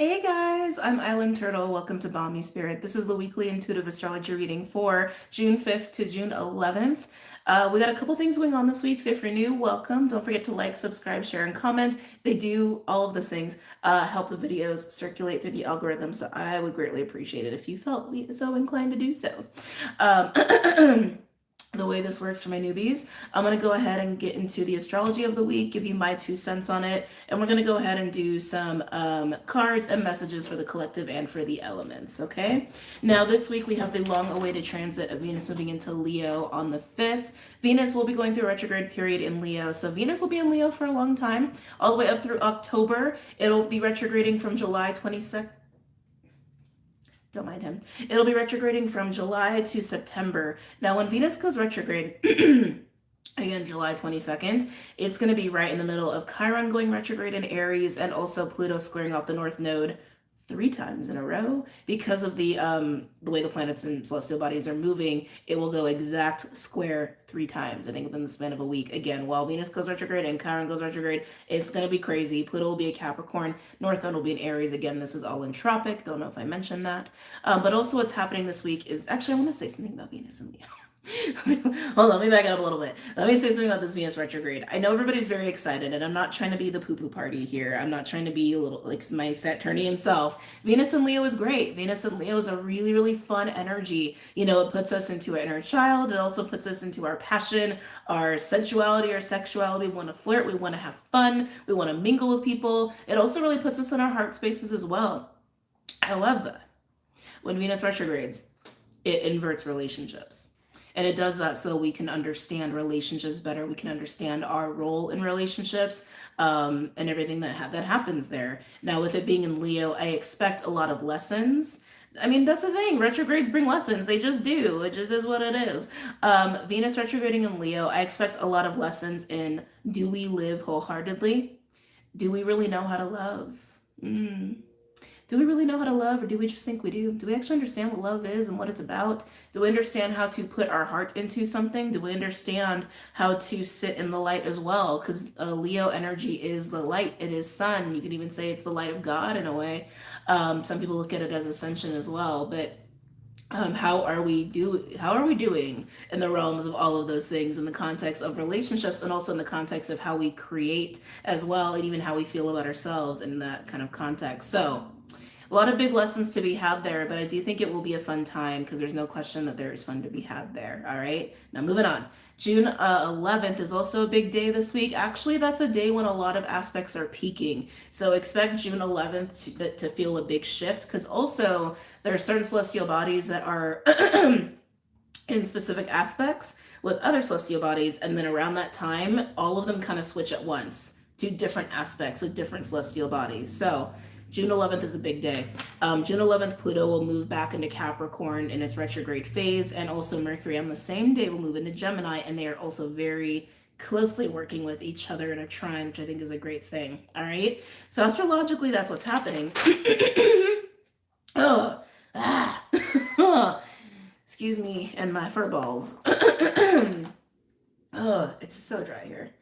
Hey guys, I'm Island Turtle. Welcome to BOMISpirit. This is the weekly intuitive astrology reading for June 5th to June 11th. We got a couple things going on this week, so if you're new, welcome. Don't forget to like, subscribe, share, and comment. They do all of those things help the videos circulate through the algorithm, so I would greatly appreciate it if you felt so inclined to do so. The way this works for my newbies, I'm going to go ahead and get into the astrology of the week, give you my 2 cents on it, and we're going to go ahead and do some cards and messages for the collective and for the elements, okay? Now, this week we have the long-awaited transit of Venus moving into Leo on the 5th. Venus will be going through a retrograde period in Leo, so Venus will be in Leo for a long time, all the way up through October. It'll be retrograding from July 22nd. Don't mind him. It'll be retrograding from July to September. Now, when Venus goes retrograde, again, July 22nd, it's going to be right in the middle of Chiron going retrograde in Aries and also Pluto squaring off the North Node 3 times in a row. Because of the way the planets and celestial bodies are moving, it will go exact square 3 times, I think, within the span of a week. Again, while Venus goes retrograde and Chiron goes retrograde, it's going to be crazy. Pluto will be a Capricorn, North Node will be in Aries. Again, this is all in tropic. Don't know if I mentioned that. But also what's happening this week is, actually, I want to say something about Venus and Leo. Hold on, let me back it up a little bit. Let me say something about this Venus retrograde. I know everybody's very excited, and I'm not trying to be the poo-poo party here. I'm not trying to be a little like my Saturnian self. Venus and Leo is great. Venus and Leo is a really, really fun energy. You know, it puts us into our inner child. It also puts us into our passion, our sensuality, our sexuality. We want to flirt. We want to have fun. We want to mingle with people. It also really puts us in our heart spaces as well. However, when Venus retrogrades, it inverts relationships. And it does that so we can understand relationships better. We can understand our role in relationships and everything that happens there. Now, with it being in Leo, I expect a lot of lessons. I mean, that's the thing. Retrogrades bring lessons. They just do. It just is what it is. Venus retrograding in Leo, I expect a lot of lessons in, do we live wholeheartedly? Do we really know how to love? Do we really know how to love, or do we just think we do? Do we actually understand what love is and what it's about? Do we understand how to put our heart into something? Do we understand how to sit in the light as well? Because Leo energy is the light. It is sun. You could even say it's the light of God in a way. Some people look at it as ascension as well. But how are we doing in the realms of all of those things, in the context of relationships, and also in the context of how we create as well, and even how we feel about ourselves in that kind of context? So a lot of big lessons to be had there, but I do think it will be a fun time because there's no question that there is fun to be had there. All right, now moving on. June 11th is also a big day this week. Actually, that's a day when a lot of aspects are peaking. So expect June 11th to feel a big shift, because also there are certain celestial bodies that are in specific aspects with other celestial bodies. And then around that time, all of them kind of switch at once to different aspects with different celestial bodies. So June 11th is a big day. June 11th, Pluto will move back into Capricorn in its retrograde phase, and also Mercury on the same day will move into Gemini, and they are also very closely working with each other in a trine, which I think is a great thing. All right, so astrologically, that's what's happening. Excuse me and my fur balls. Oh, it's so dry here.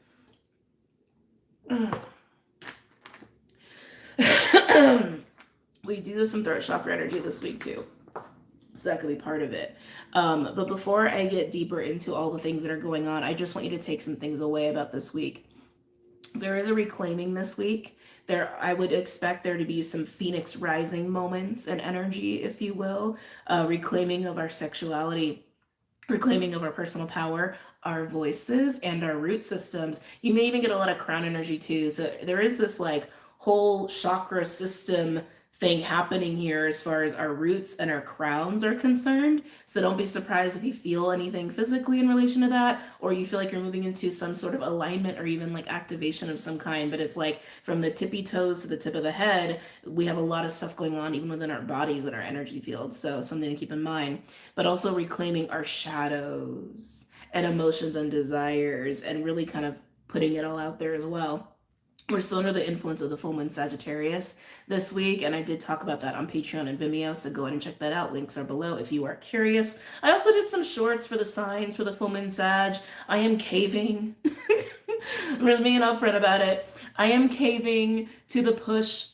We do some throat chakra energy this week too, so that could be part of it. But before I get deeper into all the things that are going on, I just want you to take some things away about this week. There is a reclaiming this week. I would expect there to be some phoenix rising moments and energy, if you will, reclaiming of our sexuality, reclaiming of our personal power, our voices, and our root systems. You may even get a lot of crown energy too. So there is this like whole chakra system thing happening here as far as our roots and our crowns are concerned. So don't be surprised if you feel anything physically in relation to that, or you feel like you're moving into some sort of alignment or even like activation of some kind. But it's like from the tippy toes to the tip of the head, we have a lot of stuff going on even within our bodies and our energy fields. So something to keep in mind. But also reclaiming our shadows and emotions and desires, and really kind of putting it all out there as well. We're still under the influence of the full moon Sagittarius this week, and I did talk about that on Patreon and Vimeo, so go ahead and check that out. Links are below if you are curious. I also did some shorts for the signs for the full moon Sag. I am caving. I'm just being upfront about it. I am caving to the push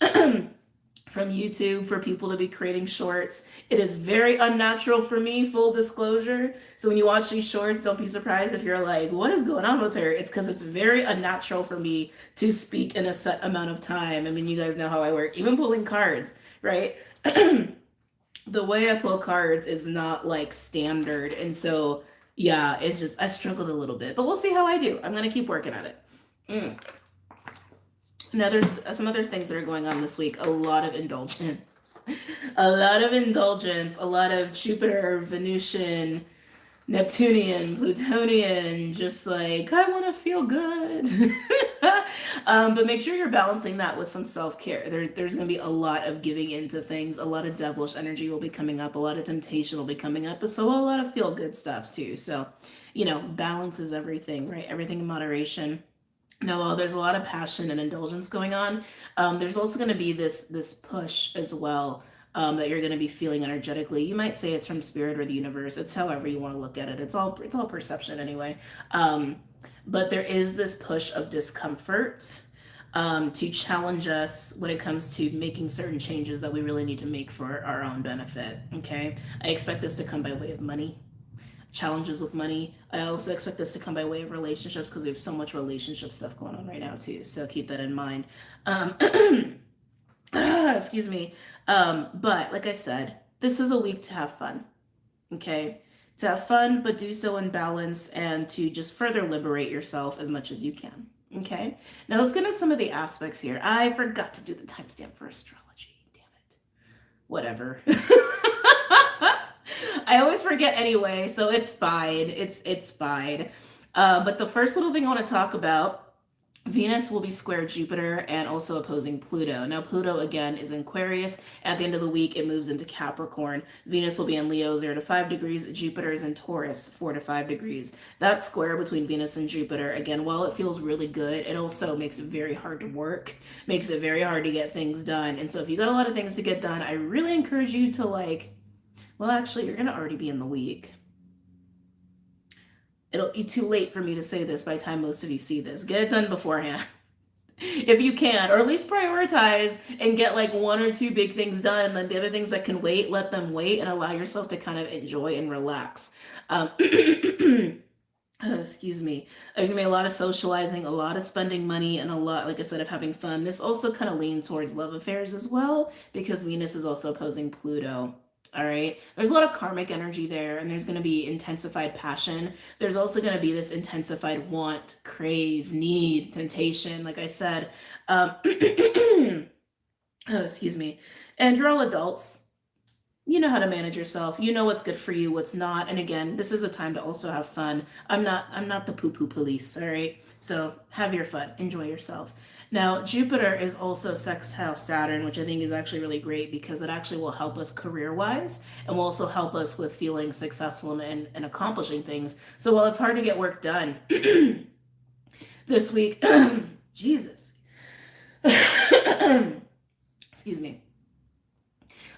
from YouTube for people to be creating shorts. It is very unnatural for me, full disclosure. So when you watch these shorts, don't be surprised if you're like, what is going on with her? It's because it's very unnatural for me to speak in a set amount of time. I mean, you guys know how I work, even pulling cards, right? The way I pull cards is not like standard. And so, yeah, it's just, I struggled a little bit, but we'll see how I do. I'm going to keep working at it. Now, there's some other things that are going on this week. A lot of indulgence. A lot of indulgence. A lot of Jupiter, Venusian, Neptunian, Plutonian, just like, I want to feel good. But make sure you're balancing that with some self-care. There's going to be a lot of giving into things. A lot of devilish energy will be coming up. A lot of temptation will be coming up. But so a lot of feel-good stuff too. So, balance is everything, right? Everything in moderation. No, well, there's a lot of passion and indulgence going on. There's also going to be this push as well, that you're going to be feeling energetically. You might say it's from spirit or the universe. It's however you want to look at it. It's all perception anyway. But there is this push of discomfort, to challenge us when it comes to making certain changes that we really need to make for our own benefit. Okay, I expect this to come by way of money. Challenges with money. I also expect this to come by way of relationships because we have so much relationship stuff going on right now too. So keep that in mind. Excuse me. But like I said, this is a week to have fun. Okay, to have fun, but do so in balance and to just further liberate yourself as much as you can. Okay. Now let's get into some of the aspects here. I forgot to do the timestamp for astrology. Damn it. Whatever. I always forget anyway, so it's fine. It's fine. But the first little thing I want to talk about, Venus will be square Jupiter and also opposing Pluto. Now, Pluto, again, is in Aquarius. At the end of the week, it moves into Capricorn. Venus will be in Leo, 0 to 5 degrees. Jupiter is in Taurus, 4 to 5 degrees. That square between Venus and Jupiter, again, while it feels really good, it also makes it very hard to work, makes it very hard to get things done. And so if you got a lot of things to get done, I really encourage you to well, actually, you're going to already be in the week. It'll be too late for me to say this by the time most of you see this. Get it done beforehand. If you can, or at least prioritize and get 1 or 2 big things done. Then the other things that can wait, let them wait and allow yourself to kind of enjoy and relax. Excuse me. There's gonna be a lot of socializing, a lot of spending money, and a lot, like I said, of having fun. This also kind of leans towards love affairs as well, because Venus is also opposing Pluto. All right. There's a lot of karmic energy there, and there's going to be intensified passion. There's also going to be this intensified want, crave, need, temptation, like I said. Excuse me. And you're all adults. You know how to manage yourself. You know what's good for you, what's not. And again, this is a time to also have fun. I'm not the poo-poo police, all right? So have your fun. Enjoy yourself. Now, Jupiter is also sextile Saturn, which I think is actually really great because it actually will help us career-wise and will also help us with feeling successful and accomplishing things. So while it's hard to get work done this week, Jesus. Excuse me.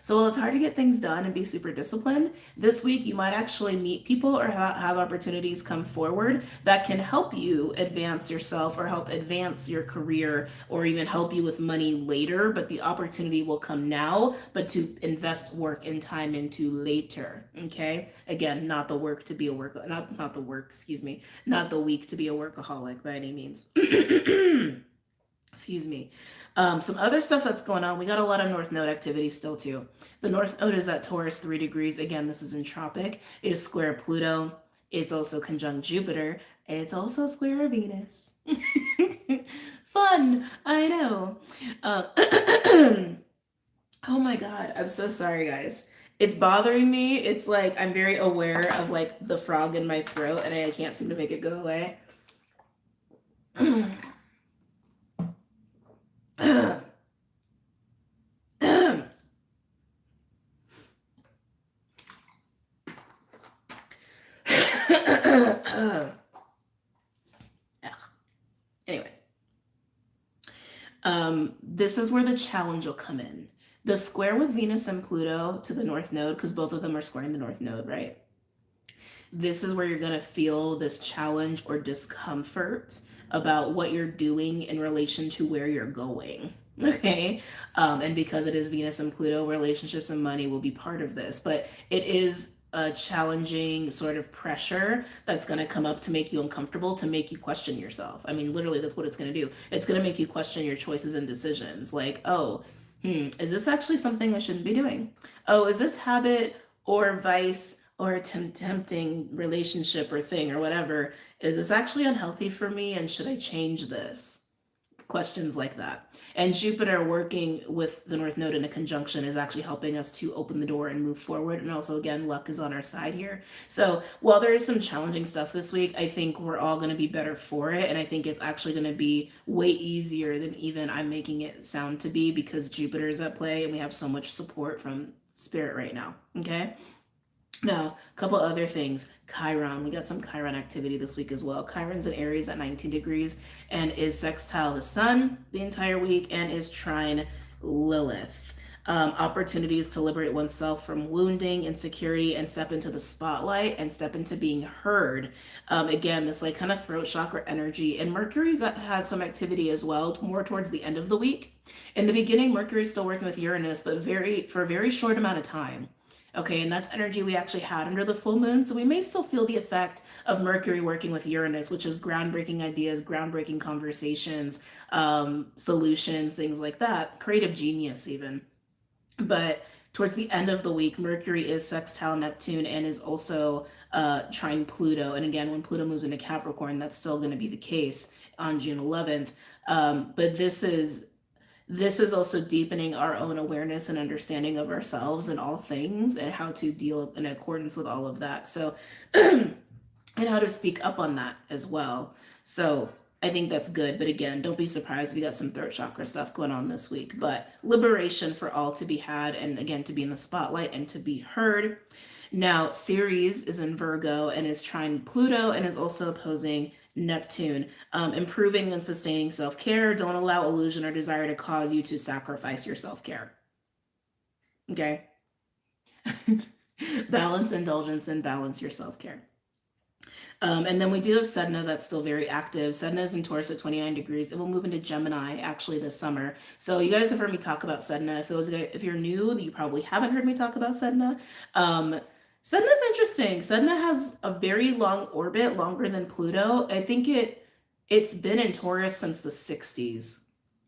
So while it's hard to get things done and be super disciplined, this week you might actually meet people or have opportunities come forward that can help you advance yourself or help advance your career or even help you with money later. But the opportunity will come now, but to invest work and time into later. Okay. Again, not the work to be a not the work, excuse me, not the week to be a workaholic by any means. Excuse me. Some other stuff that's going on. We got a lot of North Node activity still too. The North Node is at Taurus 3 degrees. Again, this is in tropic. It is square Pluto. It's also conjunct Jupiter. It's also square Venus. Fun, I know. Oh my God, I'm so sorry, guys. It's bothering me. It's like I'm very aware of the frog in my throat, and I can't seem to make it go away. Anyway, this is where the challenge will come in. The square with Venus and Pluto to the North Node, because both of them are squaring the North Node, right? This is where you're going to feel this challenge or discomfort about what you're doing in relation to where you're going. Okay. And because it is Venus and Pluto, relationships and money will be part of this. But it is a challenging sort of pressure that's going to come up to make you uncomfortable, to make you question yourself. I mean, literally, that's what it's going to do. It's going to make you question your choices and decisions. Like, oh, is this actually something I shouldn't be doing? Oh, is this habit or vice or a tempting relationship or thing or whatever, is this actually unhealthy for me and should I change this? Questions like that. And Jupiter working with the North Node in a conjunction is actually helping us to open the door and move forward. And also, again, luck is on our side here. So while there is some challenging stuff this week, I think we're all going to be better for it. And I think it's actually going to be way easier than even I'm making it sound to be, because Jupiter is at play and we have so much support from Spirit right now. Okay. Now, a couple other things. Chiron. We got some Chiron activity this week as well. Chiron's in Aries at 19 degrees and is sextile the Sun the entire week and is trine Lilith. Opportunities to liberate oneself from wounding, insecurity, and step into the spotlight and step into being heard. Again, this like kind of throat chakra energy. And Mercury's has some activity as well, more towards the end of the week. In the beginning, Mercury's still working with Uranus, but for a very short amount of time. Okay, and that's energy we actually had under the full moon. So we may still feel the effect of Mercury working with Uranus, which is groundbreaking ideas, groundbreaking conversations, solutions, things like that. Creative genius, even. But towards the end of the week, Mercury is sextile Neptune and is also trine Pluto. And again, when Pluto moves into Capricorn, that's still going to be the case on June 11th. But this is also deepening our own awareness and understanding of ourselves and all things and how to deal in accordance with all of that. So, and how to speak up on that as well. So I think that's good. But again, don't be surprised. We got some throat chakra stuff going on this week, but liberation for all to be had. And again, to be in the spotlight and to be heard. Now, Ceres is in Virgo and is trine Pluto and is also opposing Neptune. Improving and sustaining self-care. Don't allow illusion or desire to cause you to sacrifice your self-care. Okay? Balance indulgence and balance your self-care. And then we do have Sedna that's still very active. Sedna is in Taurus at 29 degrees. It will move into Gemini actually this summer. So you guys have heard me talk about Sedna. If you're new, you probably haven't heard me talk about Sedna. Sedna is interesting. Sedna has a very long orbit, longer than Pluto. I think it's been in Taurus since the 60s,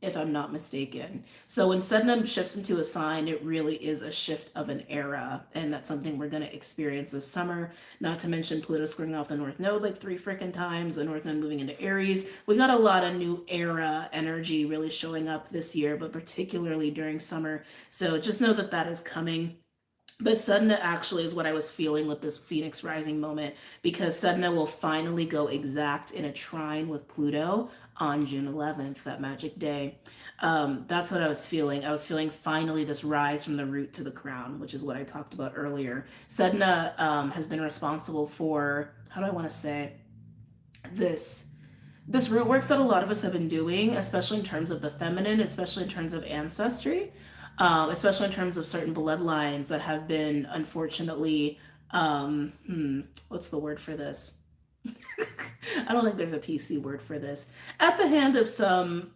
if I'm not mistaken. So when Sedna shifts into a sign, it really is a shift of an era, and that's something we're going to experience this summer. Not to mention Pluto squaring off the North Node like 3 freaking times, the North Node moving into Aries. We got a lot of new era energy really showing up this year, but particularly during summer. So just know that that is coming. But Sedna actually is what I was feeling with this Phoenix rising moment, because Sedna will finally go exact in a trine with Pluto on June 11th, that magic day. That's what I was feeling. I was feeling finally this rise from the root to the crown, which is what I talked about earlier. Sedna has been responsible for, how do I want to say, this root work that a lot of us have been doing, especially in terms of the feminine, especially in terms of ancestry. Especially in terms of certain bloodlines that have been, unfortunately, what's the word for this? I don't think there's a PC word for this. At the hand of some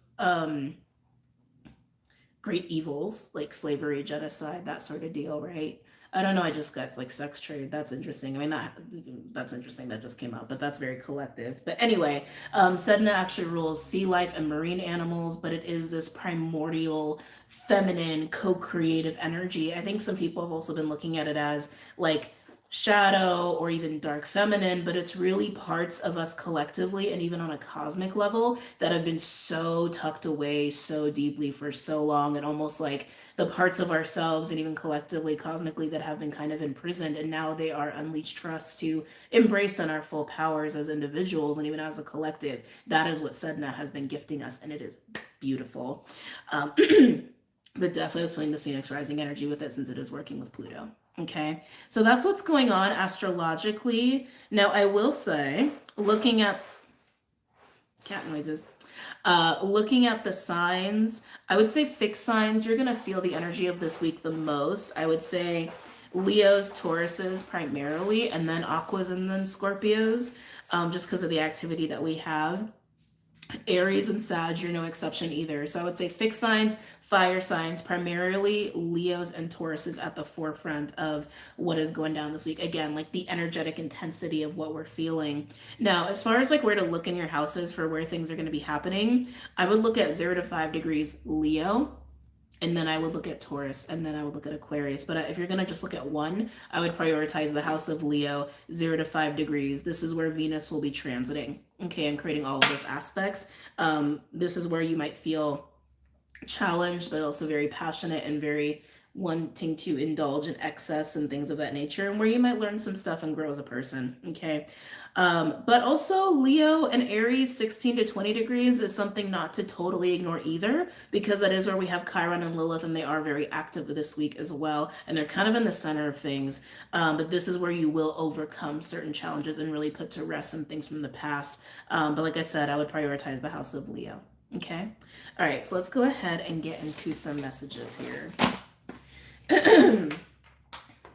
great evils like slavery, genocide, that sort of deal, right? I don't know. I just got like sex trade. That's interesting. I mean, that's interesting. That just came out, but that's very collective. But anyway, Sedna actually rules sea life and marine animals, but it is this primordial, feminine, co-creative energy. I think some people have also been looking at it as like shadow or even dark feminine, but it's really parts of us collectively and even on a cosmic level that have been so tucked away so deeply for so long, and almost like the parts of ourselves and even collectively cosmically that have been kind of imprisoned, and now they are unleashed for us to embrace in our full powers as individuals and even as a collective. That is what Sedna has been gifting us, and it is beautiful. But definitely feeling this Phoenix rising energy with it, since it is working with Pluto. Okay, so that's what's going on astrologically. Now, I will say, looking at cat noises, looking at the signs, I would say fixed signs, you're going to feel the energy of this week the most. I would say Leos, Tauruses primarily, and then Aquas, and then Scorpios, just because of the activity that we have. Aries and Sag, you're no exception either. So I would say fixed signs, fire signs, primarily Leos and Tauruses at the forefront of what is going down this week. Again, like the energetic intensity of what we're feeling. Now, as far as like where to look in your houses for where things are going to be happening, I would look at 0 to 5 degrees Leo, and then I would look at Taurus, and then I would look at Aquarius. But if you're going to just look at one, I would prioritize the house of Leo, 0 to 5 degrees. This is where Venus will be transiting, okay, and creating all of those aspects. This is where you might feel challenged, but also very passionate and very wanting to indulge in excess and things of that nature, and where you might learn some stuff and grow as a person, okay? But also Leo and Aries 16 to 20 degrees is something not to totally ignore either, because that is where we have Chiron and Lilith, and they are very active this week as well, and they're kind of in the center of things. But this is where you will overcome certain challenges and really put to rest some things from the past. But like I said, I would prioritize the house of Leo. Okay. All right. So let's go ahead and get into some messages here. Let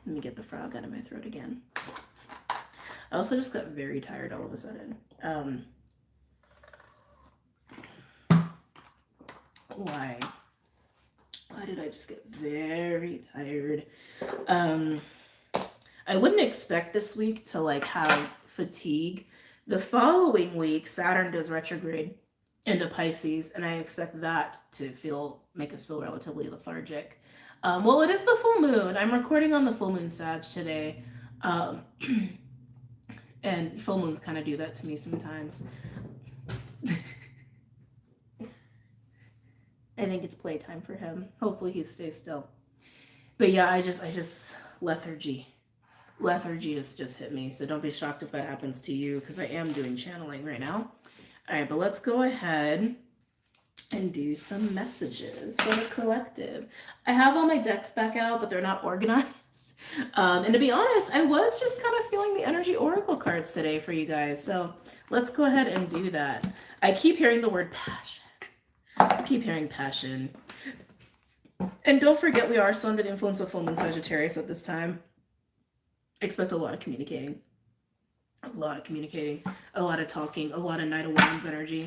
me get the frog out of my throat again. I also just got very tired all of a sudden. Why? Why did I just get very tired? I wouldn't expect this week to like have fatigue. The following week, Saturn does retrograde into Pisces, and I expect that to make us feel relatively lethargic. Well, it is the full moon. I'm recording on the full moon Sag today. And full moons kind of do that to me sometimes. I think it's playtime for him. Hopefully he stays still. But yeah, I just lethargy has just hit me. So don't be shocked if that happens to you, because I am doing channeling right now. All right, but let's go ahead and do some messages for the collective. I have all my decks back out, but they're not organized. And to be honest, I was just kind of feeling the energy oracle cards today for you guys. So let's go ahead and do that. I keep hearing the word passion. I keep hearing passion. And don't forget, we are still under the influence of full moon Sagittarius at this time. Expect a lot of communicating. A lot of communicating, a lot of talking, a lot of Knight of Wands energy.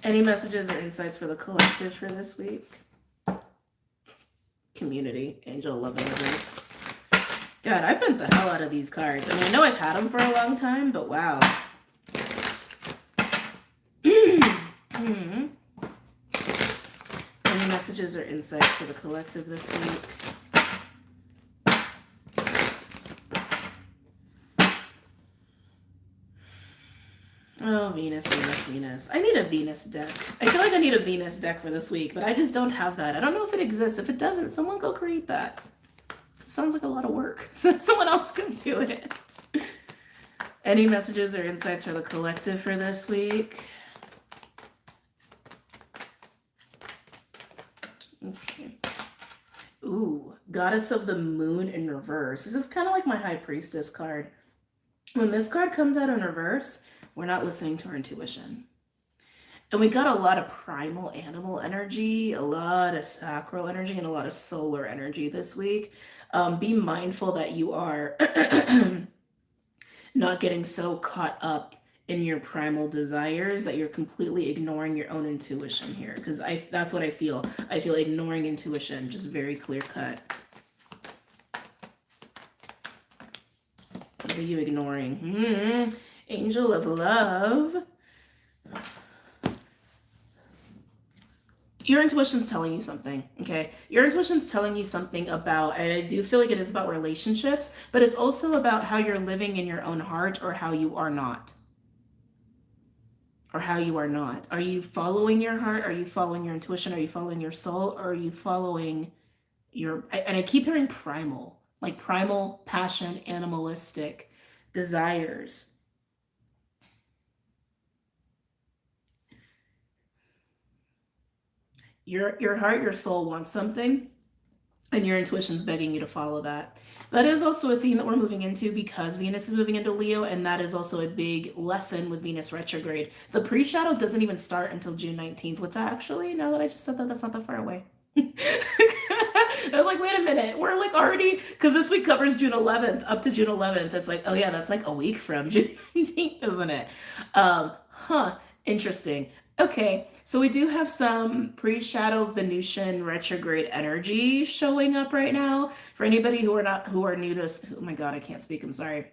Any messages or insights for the collective for this week? Community, angel, love, and grace. God, I bent the hell out of these cards. I mean, I know I've had them for a long time, but wow. Any messages or insights for the collective this week? Oh, Venus, Venus, Venus. I need a Venus deck. I feel like I need a Venus deck for this week, but I just don't have that. I don't know if it exists. If it doesn't, someone go create that. It sounds like a lot of work. So someone else can do it. Any messages or insights for the collective for this week? Let's see. Ooh, Goddess of the Moon in reverse. This is kind of like my High Priestess card. When this card comes out in reverse, we're not listening to our intuition. And we got a lot of primal animal energy, a lot of sacral energy, and a lot of solar energy this week. Be mindful that you are not getting so caught up in your primal desires that you're completely ignoring your own intuition here. Because that's what I feel. I feel ignoring intuition, just very clear cut. What are you ignoring? Angel of love. Your intuition's telling you something, okay? Your intuition's telling you something about, and I do feel like it is about relationships, but it's also about how you're living in your own heart, or how you are not. Or how you are not. Are you following your heart? Are you following your intuition? Are you following your soul? Or are you following your, and I keep hearing primal, like primal, passion, animalistic desires. Your heart, your soul wants something, and your intuition's begging you to follow that. That is also a theme that we're moving into, because Venus is moving into Leo, and that is also a big lesson with Venus retrograde. The pre-shadow doesn't even start until June 19th, which actually, now that I just said that, that's not that far away. I was like, wait a minute, we're like already, because this week covers June 11th, up to June 11th. It's like, oh yeah, that's like a week from June 19th, isn't it? Interesting. Okay, so we do have some pre-shadow Venusian retrograde energy showing up right now. For anybody who are new to, oh my God, I can't speak, I'm sorry.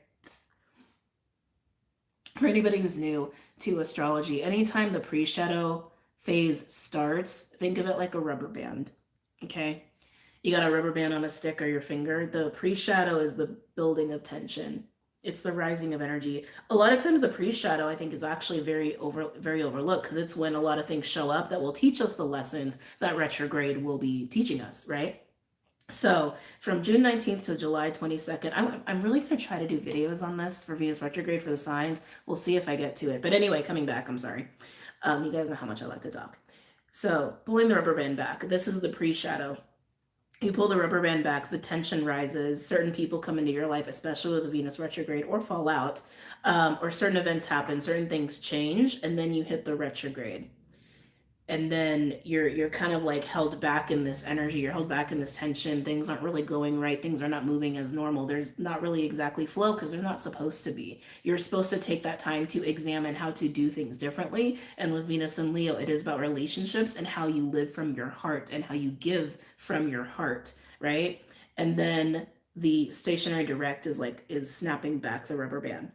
For anybody who's new to astrology, anytime the pre-shadow phase starts, think of it like a rubber band. Okay? You got a rubber band on a stick or your finger. The pre-shadow is the building of tension. It's the rising of energy. A lot of times the pre-shadow, I think, is actually very overlooked, because it's when a lot of things show up that will teach us the lessons that retrograde will be teaching us, right? So from June 19th to July 22nd, I'm really going to try to do videos on this for Venus retrograde for the signs. We'll see if I get to it. But anyway, coming back, I'm sorry. You guys know how much I like to talk. So pulling the rubber band back, this is the pre-shadow. You pull the rubber band back, the tension rises. Certain people come into your life, especially with the Venus retrograde, or fall out, or certain events happen, certain things change, and then you hit the retrograde. And then you're kind of like held back in this energy, you're held back in this tension, things aren't really going right, things are not moving as normal, there's not really exactly flow, because they're not supposed to be. You're supposed to take that time to examine how to do things differently. And with Venus and Leo, it is about relationships and how you live from your heart and how you give from your heart, right? And then the stationary direct is snapping back the rubber band,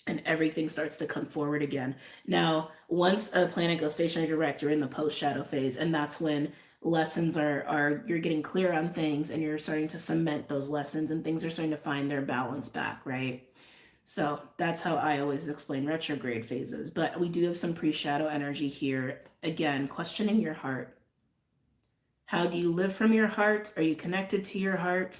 and everything starts to come forward again. Now, once a planet goes stationary direct, you're in the post-shadow phase, and that's when lessons are you're getting clear on things, and you're starting to cement those lessons, and things are starting to find their balance back, right? So that's how I always explain retrograde phases. But we do have some pre-shadow energy here. Again, questioning your heart. How do you live from your heart? Are you connected to your heart?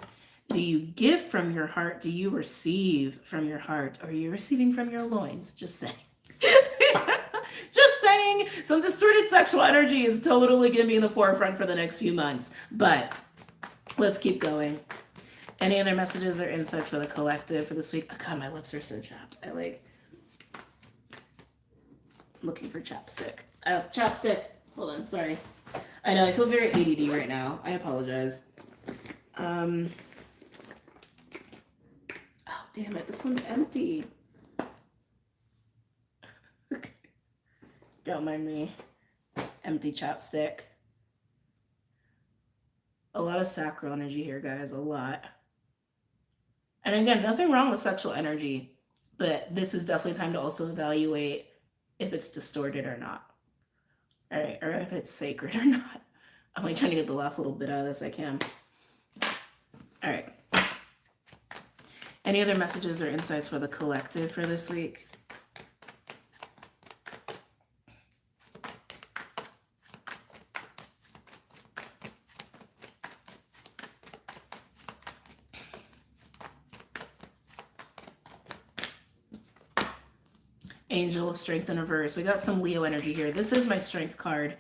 Do you give from your heart? Do you receive from your heart? Or are you receiving from your loins? Just saying. Just saying. Some distorted sexual energy is totally going to be in the forefront for the next few months. But let's keep going. Any other messages or insights for the collective for this week? Oh God, my lips are so chapped. Looking for chapstick. Oh, chapstick. Hold on, sorry. I know, I feel very ADD right now. I apologize. Oh, damn it, this one's empty. Don't mind me. Empty chapstick. A lot of sacral energy here, guys, a lot. And again, nothing wrong with sexual energy, but this is definitely time to also evaluate if it's distorted or not. All right, or if it's sacred or not. I'm like trying to get the last little bit out of this I can. All right. Any other messages or insights for the collective for this week? Angel of Strength in reverse. We got some Leo energy here. This is my strength card.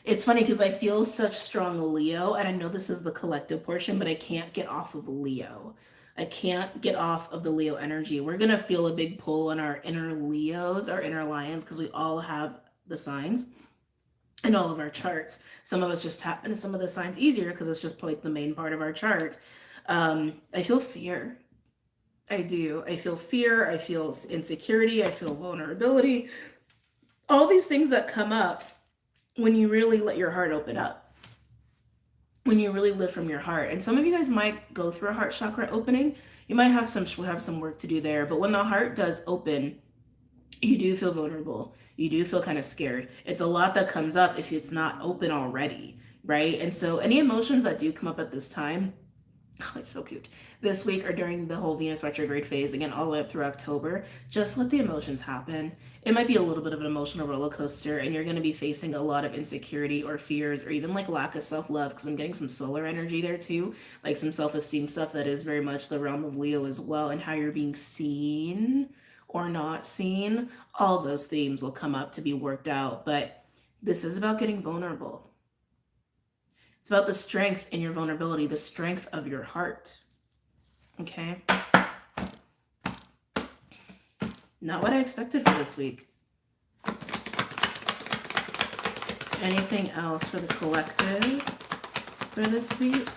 It's funny because I feel such strong Leo, and I know this is the collective portion, but I can't get off of Leo. I can't get off of the Leo energy. We're going to feel a big pull on our inner Leos, our inner lions, because we all have the signs in all of our charts. Some of us just tap into some of the signs easier because it's just like the main part of our chart. I feel fear. I do. I feel fear. I feel insecurity. I feel vulnerability. All these things that come up when you really let your heart open up, when you really live from your heart. And some of you guys might go through a heart chakra opening. You might have some work to do there. But when the heart does open, you do feel vulnerable. You do feel kind of scared. It's a lot that comes up if it's not open already, right? And so any emotions that do come up at this time, oh, it's so cute, this week or during the whole Venus retrograde phase, again, all the way up through October, just let the emotions happen. It might be a little bit of an emotional roller coaster, and you're going to be facing a lot of insecurity or fears or even like lack of self-love, because I'm getting some solar energy there too, like some self-esteem stuff that is very much the realm of Leo as well, and how you're being seen or not seen. All those themes will come up to be worked out, but this is about getting vulnerable. It's about the strength in your vulnerability, the strength of your heart. Okay? Not what I expected for this week. Anything else for the collective for this week?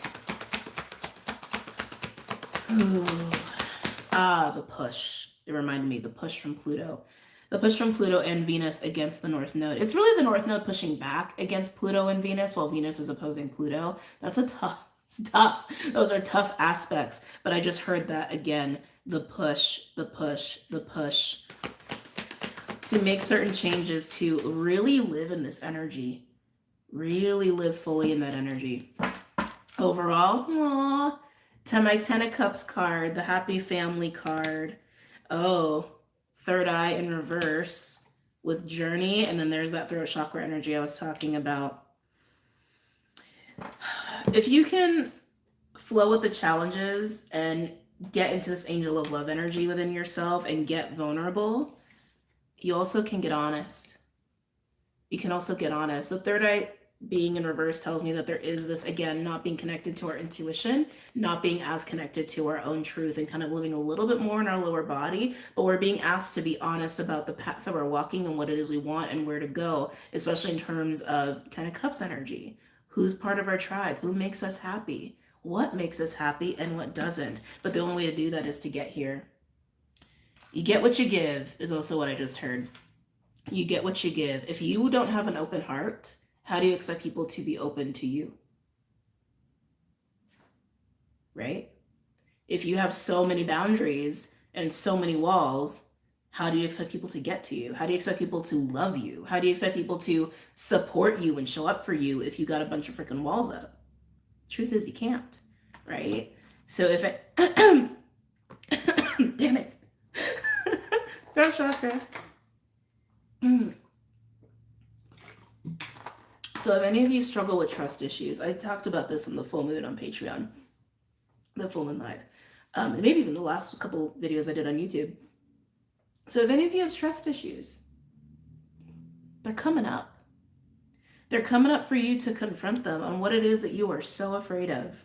Ooh. The push. It reminded me, the push from Pluto. The push from Pluto and Venus against the North Node. It's really the North Node pushing back against Pluto and Venus while Venus is opposing Pluto. It's tough. Those are tough aspects. But I just heard that again. The push to make certain changes, to really live in this energy. Really live fully in that energy. Overall, aww. My 10 of Cups card, the Happy Family card. Oh, third eye in reverse with Journey. And then there's that throat chakra energy I was talking about. If you can flow with the challenges and get into this angel of love energy within yourself and get vulnerable, you also can get honest. You can also get honest. The third eye being in reverse tells me that there is this, again, not being connected to our intuition, not being as connected to our own truth, and kind of living a little bit more in our lower body, but we're being asked to be honest about the path that we're walking and what it is we want and where to go, especially in terms of 10 of Cups energy. Who's part of our tribe? Who makes us happy? What makes us happy and what doesn't? But the only way to do that is to get here. You get what you give is also what I just heard. You get what you give. If you don't have an open heart, how do you expect people to be open to you? Right? If you have so many boundaries and so many walls, how do you expect people to get to you? How do you expect people to love you? How do you expect people to support you and show up for you if you got a bunch of freaking walls up? Truth is, you can't, right? So if it, damn it, throat chakra. So if any of you struggle with trust issues, I talked about this in the full moon on Patreon, the full moon live, and maybe even the last couple videos I did on YouTube. So if any of you have trust issues, they're coming up. They're coming up for you to confront them on what it is that you are so afraid of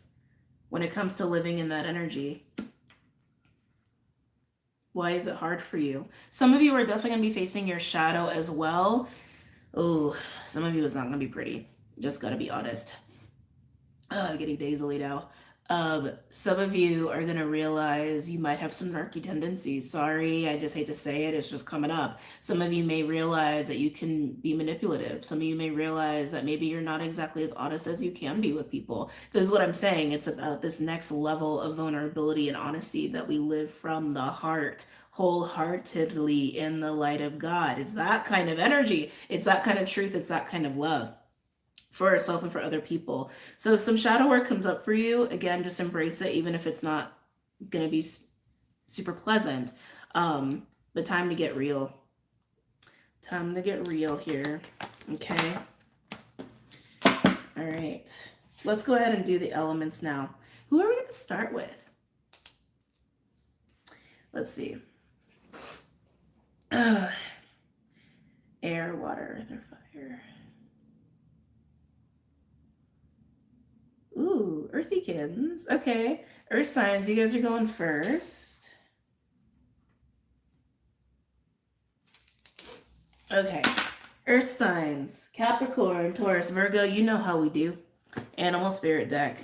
when it comes to living in that energy. Why is it hard for you? Some of you are definitely going to be facing your shadow as well. Oh, some of you it's not going to be pretty. Just got to be honest. I'm getting nasally now. Some of you are going to realize you might have some narky tendencies. Sorry, I just hate to say it. It's just coming up. Some of you may realize that you can be manipulative. Some of you may realize that maybe you're not exactly as honest as you can be with people. This is what I'm saying. It's about this next level of vulnerability and honesty that we live from the heart, wholeheartedly in the light of God. It's that kind of energy. It's that kind of truth. It's that kind of love for ourselves and for other people. So if some shadow work comes up for you, again, just embrace it, even if it's not going to be super pleasant. But time to get real. Time to get real here. Okay. All right. Let's go ahead and do the elements now. Who are we going to start with? Let's see. Air, water, earth, or fire. Ooh, earthykins. Okay. Earth signs, you guys are going first. Okay. Earth signs. Capricorn, Taurus, Virgo, you know how we do. Animal spirit deck.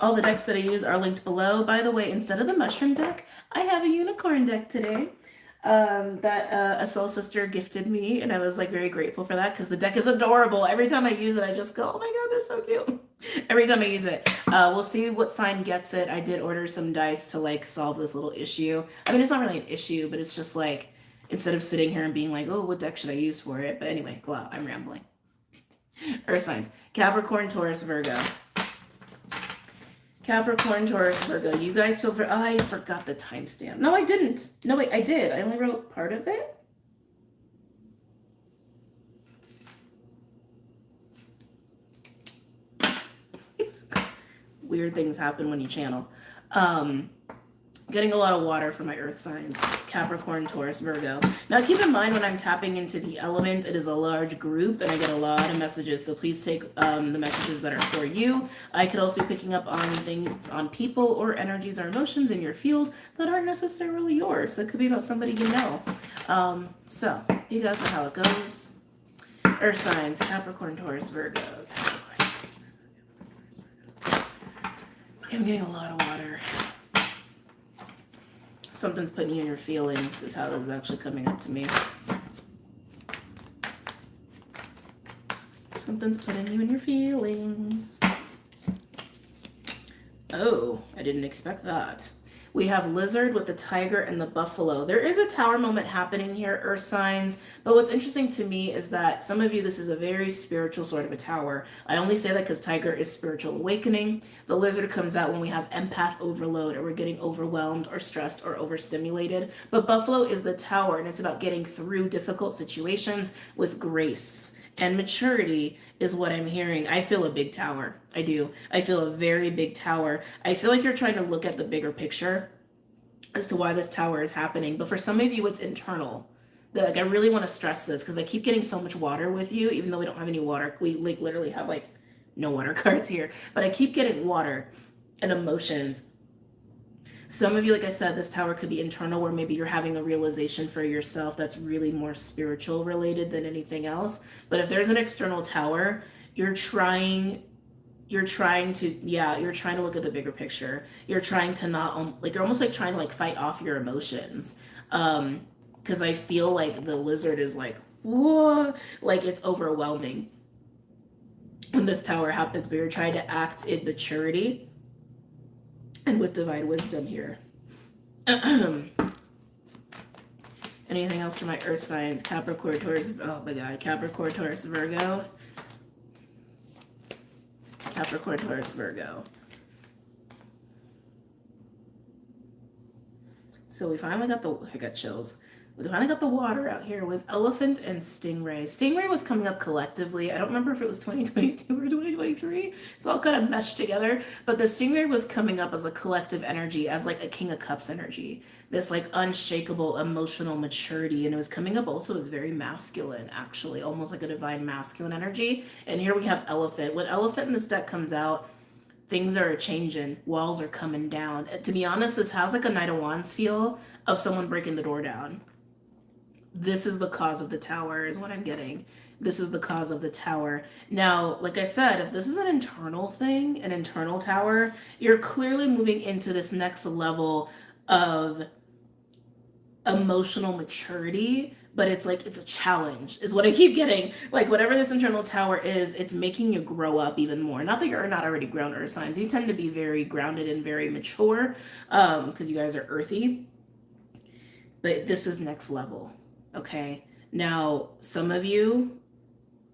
All the decks that I use are linked below. By the way, instead of the mushroom deck, I have a unicorn deck today. That a soul sister gifted me, and I was like very grateful for that because the deck is adorable. Every time I use it, I just go, oh my god, they're so cute. Every time I use it. We'll see what sign gets it. I did order some dice to like solve this little issue. I mean, it's not really an issue, but it's just like, instead of sitting here and being like, oh, what deck should I use for it? But anyway, wow, I'm rambling. Earth signs. Capricorn, Taurus, Virgo. Capricorn, Taurus, Virgo. You guys feel for... Oh, I forgot the timestamp. No, I didn't. No, wait, I did. I only wrote part of it. Weird things happen when you channel. Getting a lot of water for my earth signs. Capricorn, Taurus, Virgo. Now keep in mind when I'm tapping into the element, it is a large group and I get a lot of messages. So please take the messages that are for you. I could also be picking up on people or energies or emotions in your field that aren't necessarily yours. So it could be about somebody you know. So you guys know how it goes. Earth signs, Capricorn, Taurus, Virgo. I'm getting a lot of water. Something's putting you in your feelings is how this is actually coming up to me. Something's putting you in your feelings. Oh, I didn't expect that. We have Lizard with the Tiger and the Buffalo. There is a tower moment happening here, Earth signs. But what's interesting to me is that some of you, this is a very spiritual sort of a tower. I only say that because Tiger is spiritual awakening. The Lizard comes out when we have empath overload or we're getting overwhelmed or stressed or overstimulated. But Buffalo is the tower, and it's about getting through difficult situations with grace. And maturity is what I'm hearing. I feel a big tower. I do. I feel a very big tower. I feel like you're trying to look at the bigger picture as to why this tower is happening. But for some of you, it's internal. Like, I really want to stress this because I keep getting so much water with you, even though we don't have any water. We like literally have like no water cards here. But I keep getting water and emotions. Some of you, like I said, this tower could be internal, where maybe you're having a realization for yourself that's really more spiritual related than anything else. But if there's an external tower, you're trying to look at the bigger picture. You're trying to not, like, you're almost like trying to like fight off your emotions. Because I feel like the Lizard is like, whoa, like it's overwhelming when this tower happens, but you're trying to act in maturity and with divine wisdom here. Anything else for my earth signs? Capricorn, Taurus, oh my god, Capricorn, Taurus, Virgo. Capricorn, Taurus, Virgo. So we finally got I got chills. We finally got the water out here with Elephant and Stingray. Stingray was coming up collectively. I don't remember if it was 2022 or 2023. It's all kind of meshed together. But the Stingray was coming up as a collective energy, as like a King of Cups energy. This like unshakable emotional maturity. And it was coming up also as very masculine, actually. Almost like a divine masculine energy. And here we have Elephant. When Elephant in this deck comes out, things are changing. Walls are coming down. To be honest, this has like a Knight of Wands feel of someone breaking the door down. This is the cause of the tower is what I'm getting. This is the cause of the tower. Now, like I said, if this is an internal thing, an internal tower, you're clearly moving into this next level of emotional maturity, but it's like, it's a challenge is what I keep getting. Like whatever this internal tower is, it's making you grow up even more. Not that you're not already grown, earth signs. You tend to be very grounded and very mature because you guys are earthy. But this is next level. Okay, now some of you,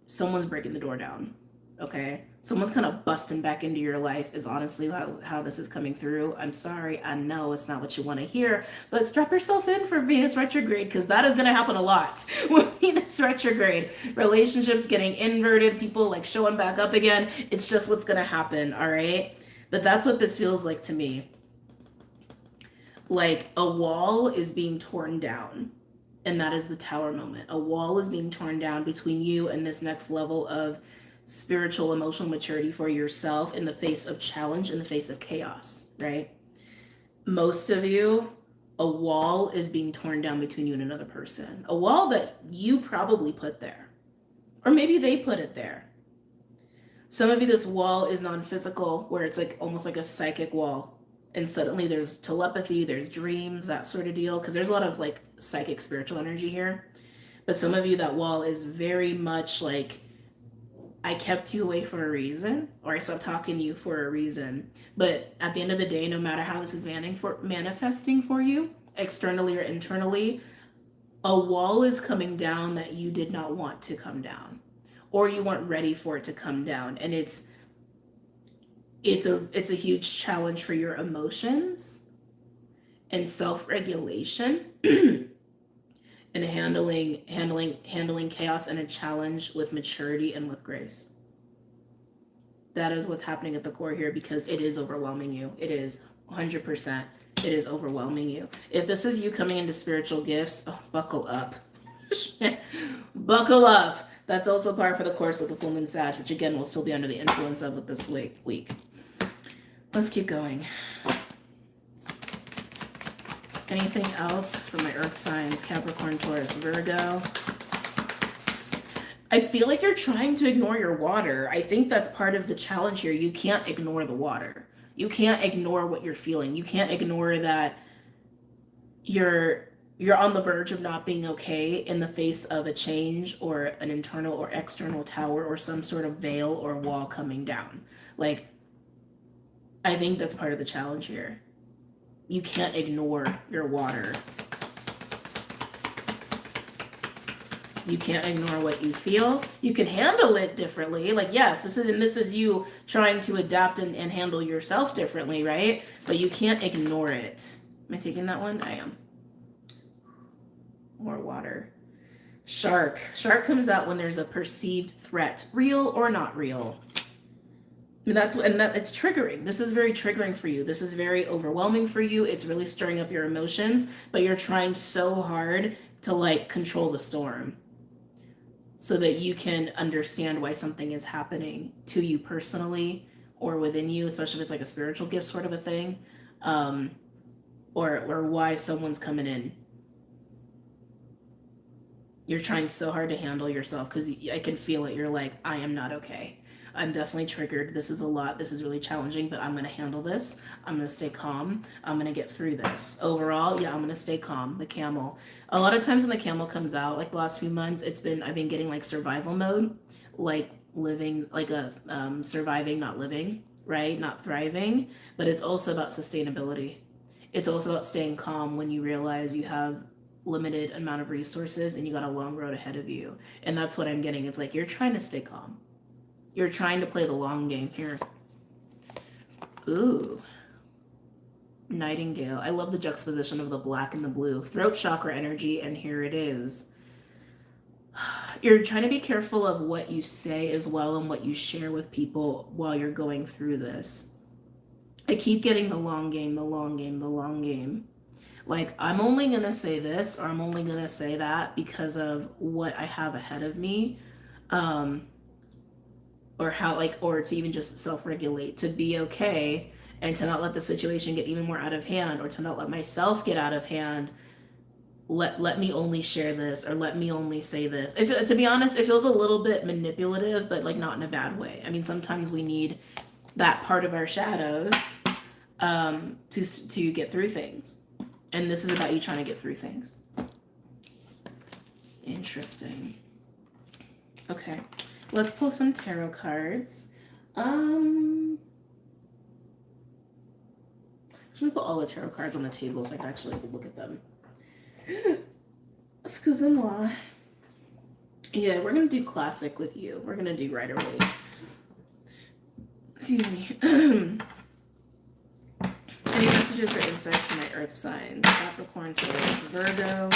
someone's breaking the door down. Okay, someone's kind of busting back into your life is honestly how this is coming through. I'm sorry, I know it's not what you want to hear, but strap yourself in for Venus retrograde because that is going to happen a lot with Venus retrograde. Relationships getting inverted, people like showing back up again. It's just what's going to happen, all right? But that's what this feels like to me. Like a wall is being torn down. And that is the tower moment. A wall is being torn down between you and this next level of spiritual, emotional maturity for yourself in the face of challenge, in the face of chaos, right? Most of you, a wall is being torn down between you and another person. A wall that you probably put there. Or maybe they put it there. Some of you, this wall is non-physical, where it's like almost like a psychic wall. And suddenly there's telepathy, there's dreams, that sort of deal. Because there's a lot of like psychic spiritual energy here. But some of you, that wall is very much like, I kept you away for a reason, or I stopped talking to you for a reason. But at the end of the day, no matter how this is manifesting for you, externally or internally, a wall is coming down that you did not want to come down. Or you weren't ready for it to come down. And it's a huge challenge for your emotions and self-regulation and handling chaos and a challenge with maturity and with grace. That is what's happening at the core here, because it is overwhelming you. It is 100%. It is overwhelming you. If this is you coming into spiritual gifts, buckle up. Buckle up. That's also par for the course of the full moon Sag, which again will still be under the influence of it this week. Let's keep going. Anything else for my earth signs? Capricorn, Taurus, Virgo. I feel like you're trying to ignore your water. I think that's part of the challenge here. You can't ignore the water. You can't ignore what you're feeling. You can't ignore that you're on the verge of not being okay in the face of a change or an internal or external tower or some sort of veil or wall coming down. Like, I think that's part of the challenge here. You can't ignore your water. You can't ignore what you feel. You can handle it differently. Like, yes, this is you trying to adapt and handle yourself differently, right? But you can't ignore it. Am I taking that one? I am. More water. Shark. Shark comes out when there's a perceived threat, real or not real. And it's triggering. This is very triggering for you. This is very overwhelming for you. It's really stirring up your emotions, but you're trying so hard to like control the storm so that you can understand why something is happening to you personally or within you, especially if it's like a spiritual gift sort of a thing, or why someone's coming in. You're trying so hard to handle yourself because I can feel it. You're like, I am not okay. I'm definitely triggered. This is a lot. This is really challenging, but I'm going to handle this. I'm going to stay calm. I'm going to get through this. Overall, yeah, I'm going to stay calm. The camel. A lot of times when the camel comes out, like the last few months, I've been getting like survival mode, like living, like a surviving, not living, right? Not thriving, but it's also about sustainability. It's also about staying calm when you realize you have limited amount of resources and you got a long road ahead of you. And that's what I'm getting. It's like, you're trying to stay calm. You're trying to play the long game here. Ooh. Nightingale. I love the juxtaposition of the black and the blue. Throat chakra energy, and here it is. You're trying to be careful of what you say as well and what you share with people while you're going through this. I keep getting the long game, the long game, the long game. Like, I'm only going to say this or I'm only going to say that because of what I have ahead of me. Or how, like, or to even just self-regulate, to be okay and to not let the situation get even more out of hand, or to not let myself get out of hand. Let me only share this, or let me only say this. To be honest, it feels a little bit manipulative, but like not in a bad way. I mean, sometimes we need that part of our shadows to get through things. And this is about you trying to get through things. Interesting. Okay. Let's pull some tarot cards. Should we put all the tarot cards on the table so I can actually look at them? Excusez-moi. Yeah, we're going to do classic with you. We're going to do Rider-Waite. Excuse me. Any messages or insights for my earth signs? Capricorn, Taurus, Virgo.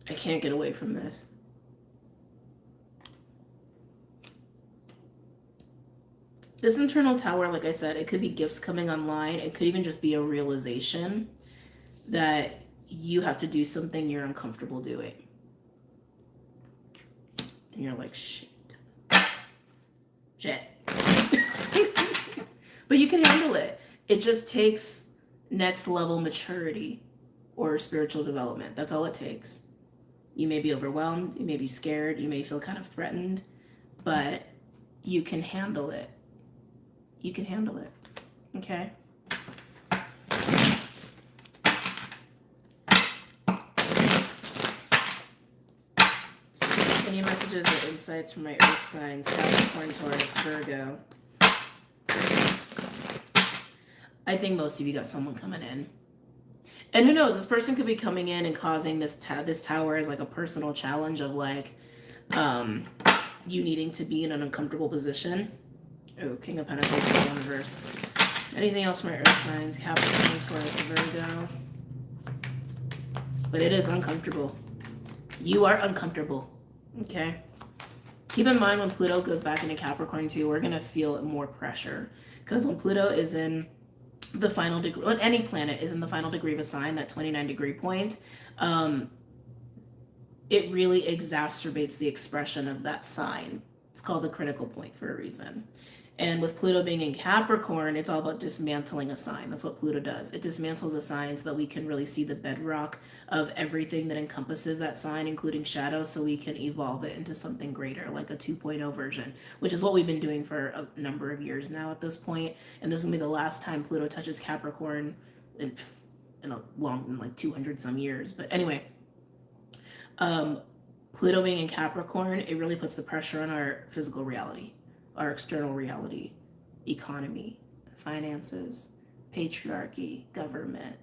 I can't get away from this. This internal tower, like I said, it could be gifts coming online. It could even just be a realization that you have to do something you're uncomfortable doing. And you're like, shit. But you can handle it. It just takes next level maturity or spiritual development. That's all it takes. You may be overwhelmed. You may be scared. You may feel kind of threatened. But you can handle it. You can handle it. Okay? Any messages or insights from my earth signs? Capricorn, Taurus, Virgo. I think most of you got someone coming in. And who knows, this person could be coming in and causing this tower as like a personal challenge of like you needing to be in an uncomfortable position. Oh, King of Pentacles in reverse. Anything else from my earth signs? Capricorn, Taurus, Virgo. But it is uncomfortable. You are uncomfortable. Okay? Keep in mind when Pluto goes back into Capricorn too, we're going to feel more pressure. Because when Pluto is in the final degree, when any planet is in the final degree of a sign, that 29-degree point, it really exacerbates the expression of that sign. It's called the critical point for a reason. And with Pluto being in Capricorn, it's all about dismantling a sign. That's what Pluto does. It dismantles a sign so that we can really see the bedrock of everything that encompasses that sign, including shadow, so we can evolve it into something greater, like a 2.0 version, which is what we've been doing for a number of years now at this point. And this is going to be the last time Pluto touches Capricorn in a long, like 200 some years. But anyway, Pluto being in Capricorn, it really puts the pressure on our physical reality, our external reality, economy, finances, patriarchy, government,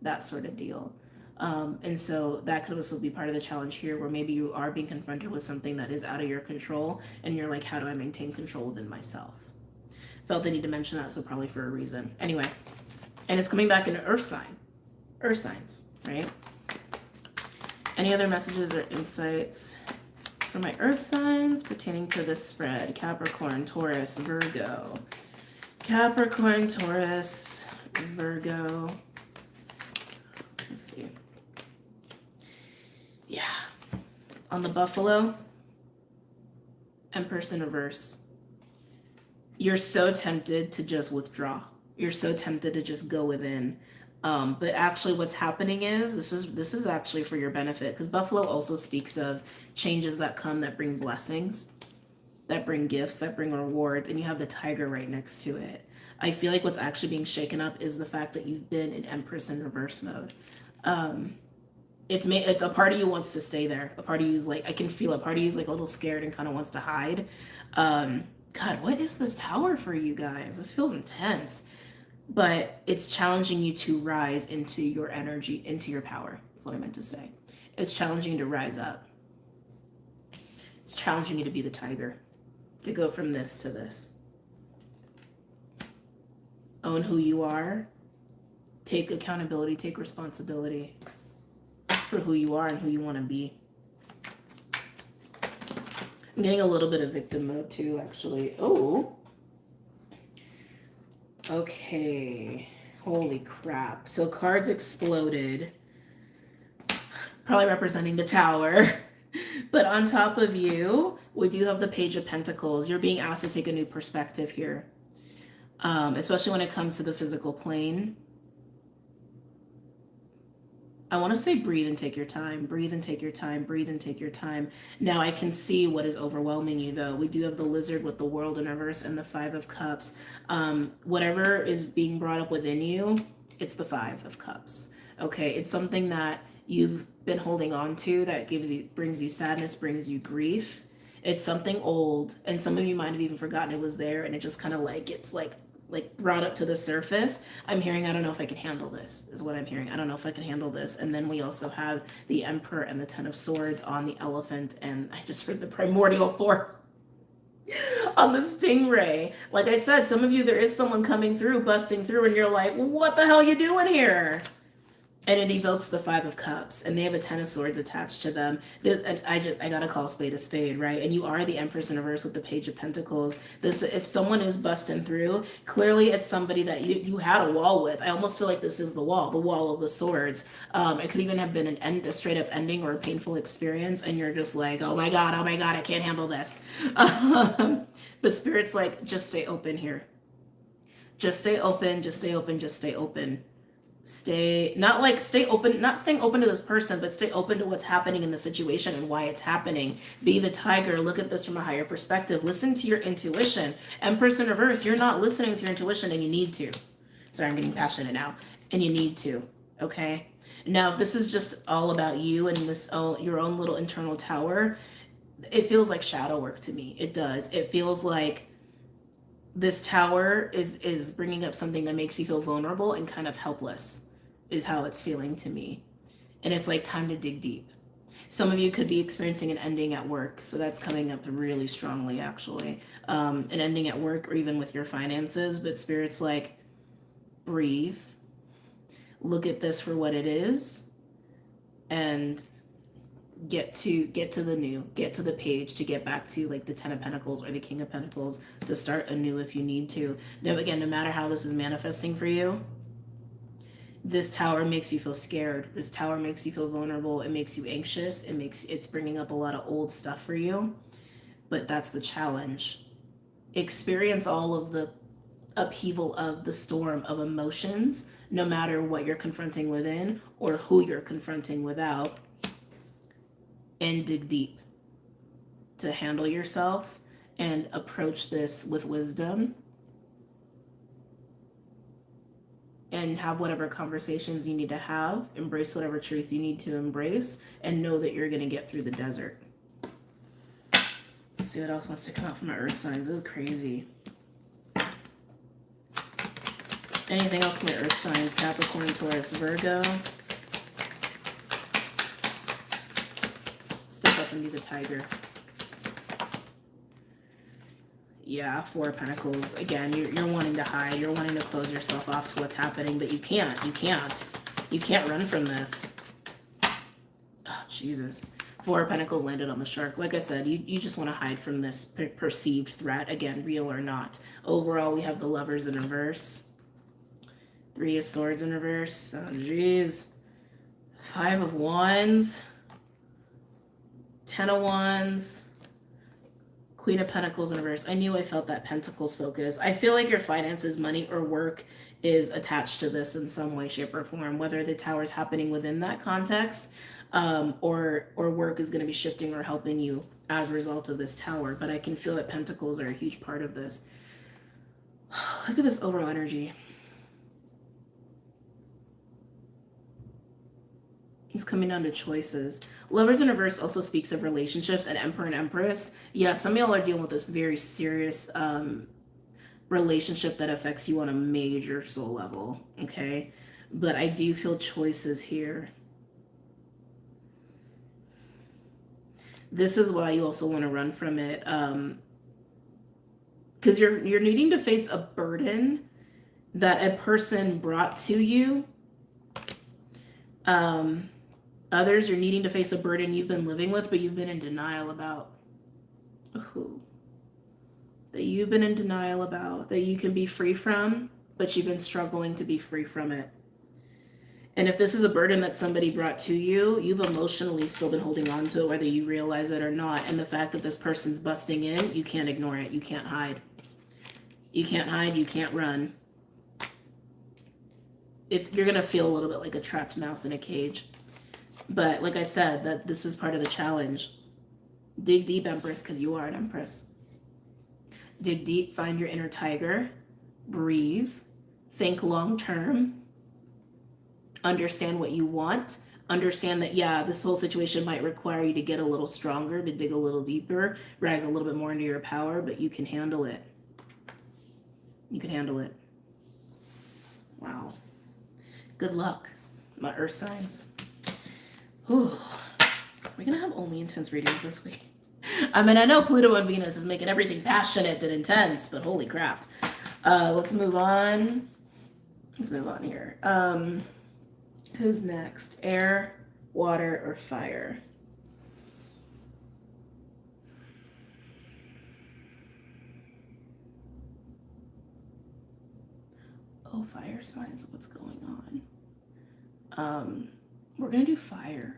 that sort of deal. And so that could also be part of the challenge here, where maybe you are being confronted with something that is out of your control, and you're like, how do I maintain control within myself? Felt the need to mention that, so probably for a reason. Anyway, and it's coming back into Earth signs, right? Any other messages or insights for my Earth signs pertaining to this spread? Capricorn, Taurus, Virgo. Capricorn, Taurus, Virgo. Let's see. Yeah. On the Buffalo, Empress in reverse. You're so tempted to just withdraw. You're so tempted to just go within. But actually what's happening is this is actually for your benefit, because Buffalo also speaks of changes that come that bring blessings, that bring gifts, that bring rewards, and you have the tiger right next to it. I feel like what's actually being shaken up is the fact that you've been in Empress in reverse mode. It's a part of you wants to stay there. A part of you's like, I can feel a part of you's like a little scared and kind of wants to hide. God, what is this tower for you guys? This feels intense. But it's challenging you to rise into your energy, into your power. That's what I meant to say. It's challenging you to rise up. It's challenging you to be the tiger, to go from this to this. Own who you are. Take accountability, take responsibility for who you are and who you want to be. I'm getting a little bit of victim mode too, actually. Oh. Okay, holy crap. So cards exploded, probably representing the tower. But on top of you, we do have the Page of Pentacles. You're being asked to take a new perspective here, especially when it comes to the physical plane. I want to say breathe and take your time, breathe and take your time, breathe and take your time. Now I can see what is overwhelming you though. We do have the Lizard with the World in reverse and the Five of Cups. Whatever is being brought up within you, it's the Five of Cups. Okay, it's something that you've been holding on to that brings you sadness, brings you grief. It's something old, and some of you might have even forgotten it was there, and it just kind of like, it's like brought up to the surface. I'm hearing, I don't know if I can handle this, is what I'm hearing. I don't know if I can handle this. And then we also have the Emperor and the Ten of Swords on the Elephant, and I just heard the Primordial Force on the Stingray. Like I said, some of you, there is someone coming through, busting through, and you're like, what the hell are you doing here? And it evokes the Five of Cups, and they have a Ten of Swords attached to them. And I gotta call a spade, right? And you are the Empress in reverse with the Page of Pentacles. This, if someone is busting through, clearly it's somebody that you had a wall with. I almost feel like this is the wall of the swords. It could even have been a straight up ending or a painful experience, and you're just like, oh my god, I can't handle this. But Spirit's like, just stay open here. Just stay open, just stay open, just stay open. Not staying open to this person, but stay open to what's happening in the situation and why it's happening. Be the tiger. Look at this from a higher perspective. Listen to your intuition. Empress in reverse, you're not listening to your intuition, and you need to. Sorry, I'm getting passionate now. And you need to, okay? Now, if this is just all about you and your own little internal tower, it feels like shadow work to me. It does. It feels like this tower is bringing up something that makes you feel vulnerable and kind of helpless, is how it's feeling to me. And it's like time to dig deep. Some of you could be experiencing an ending at work. So that's coming up really strongly, actually. An ending at work or even with your finances. But Spirit's like, breathe. Look at this for what it is. And get to the new, get to the page, to get back to like the Ten of Pentacles or the King of Pentacles, to start anew if you need to. Now, again, no matter how this is manifesting for you, this tower makes you feel scared. This tower makes you feel vulnerable. It makes you anxious. It's bringing up a lot of old stuff for you, but that's the challenge. experience all of the upheaval of the storm of emotions, no matter what you're confronting within or who you're confronting without, and dig deep to handle yourself and approach this with wisdom and have whatever conversations you need to have, embrace whatever truth you need to embrace, and know that you're going to get through the desert. Let's see what else wants to come out from my earth signs. This is crazy. Anything else from my earth signs? Capricorn, Taurus, Virgo. Step up and be the tiger. Yeah, Four of Pentacles. Again, you're wanting to hide. You're wanting to close yourself off to what's happening, but you can't. You can't. You can't run from this. Oh, Jesus. Four of Pentacles landed on the shark. Like I said, you just want to hide from this perceived threat. Again, real or not. Overall, we have the Lovers in reverse. Three of Swords in reverse. Oh, jeez. Five of Wands. 10 of Wands. Queen of Pentacles in reverse. I knew I felt that Pentacles focus. I feel like your finances, money, or work is attached to this in some way, shape, or form. Whether the tower is happening within that context, or work is going to be shifting or helping you as a result of this tower. But I can feel that Pentacles are a huge part of this. Look at this overall energy. It's coming down to choices. Lovers in reverse also speaks of relationships, and Emperor and Empress. Yeah, some of y'all are dealing with this very serious relationship that affects you on a major soul level, okay? But I do feel choices here. This is why you also want to run from it, because you're needing to face a burden that a person brought to you. Others, you're needing to face a burden you've been living with, but you've been in denial about. Ooh. That you've been in denial about, that you can be free from, but you've been struggling to be free from it. And if this is a burden that somebody brought to you, you've emotionally still been holding on to it, whether you realize it or not. And the fact that this person's busting in, you can't ignore it. You can't hide. You can't hide. You can't run. You're going to feel a little bit like a trapped mouse in a cage. But like I said, that this is part of the challenge. Dig deep, Empress, because you are an Empress. Dig deep, find your inner tiger, breathe, think long term, understand what you want, understand that, yeah, this whole situation might require you to get a little stronger, to dig a little deeper, rise a little bit more into your power, but you can handle it. You can handle it. Wow. Good luck, my earth signs. Ooh. We're going to have only intense readings this week. I mean, I know Pluto and Venus is making everything passionate and intense, but holy crap. Let's move on. Let's move on here. Who's next? Air, water, or fire? Oh, fire signs. What's going on? We're going to do fire.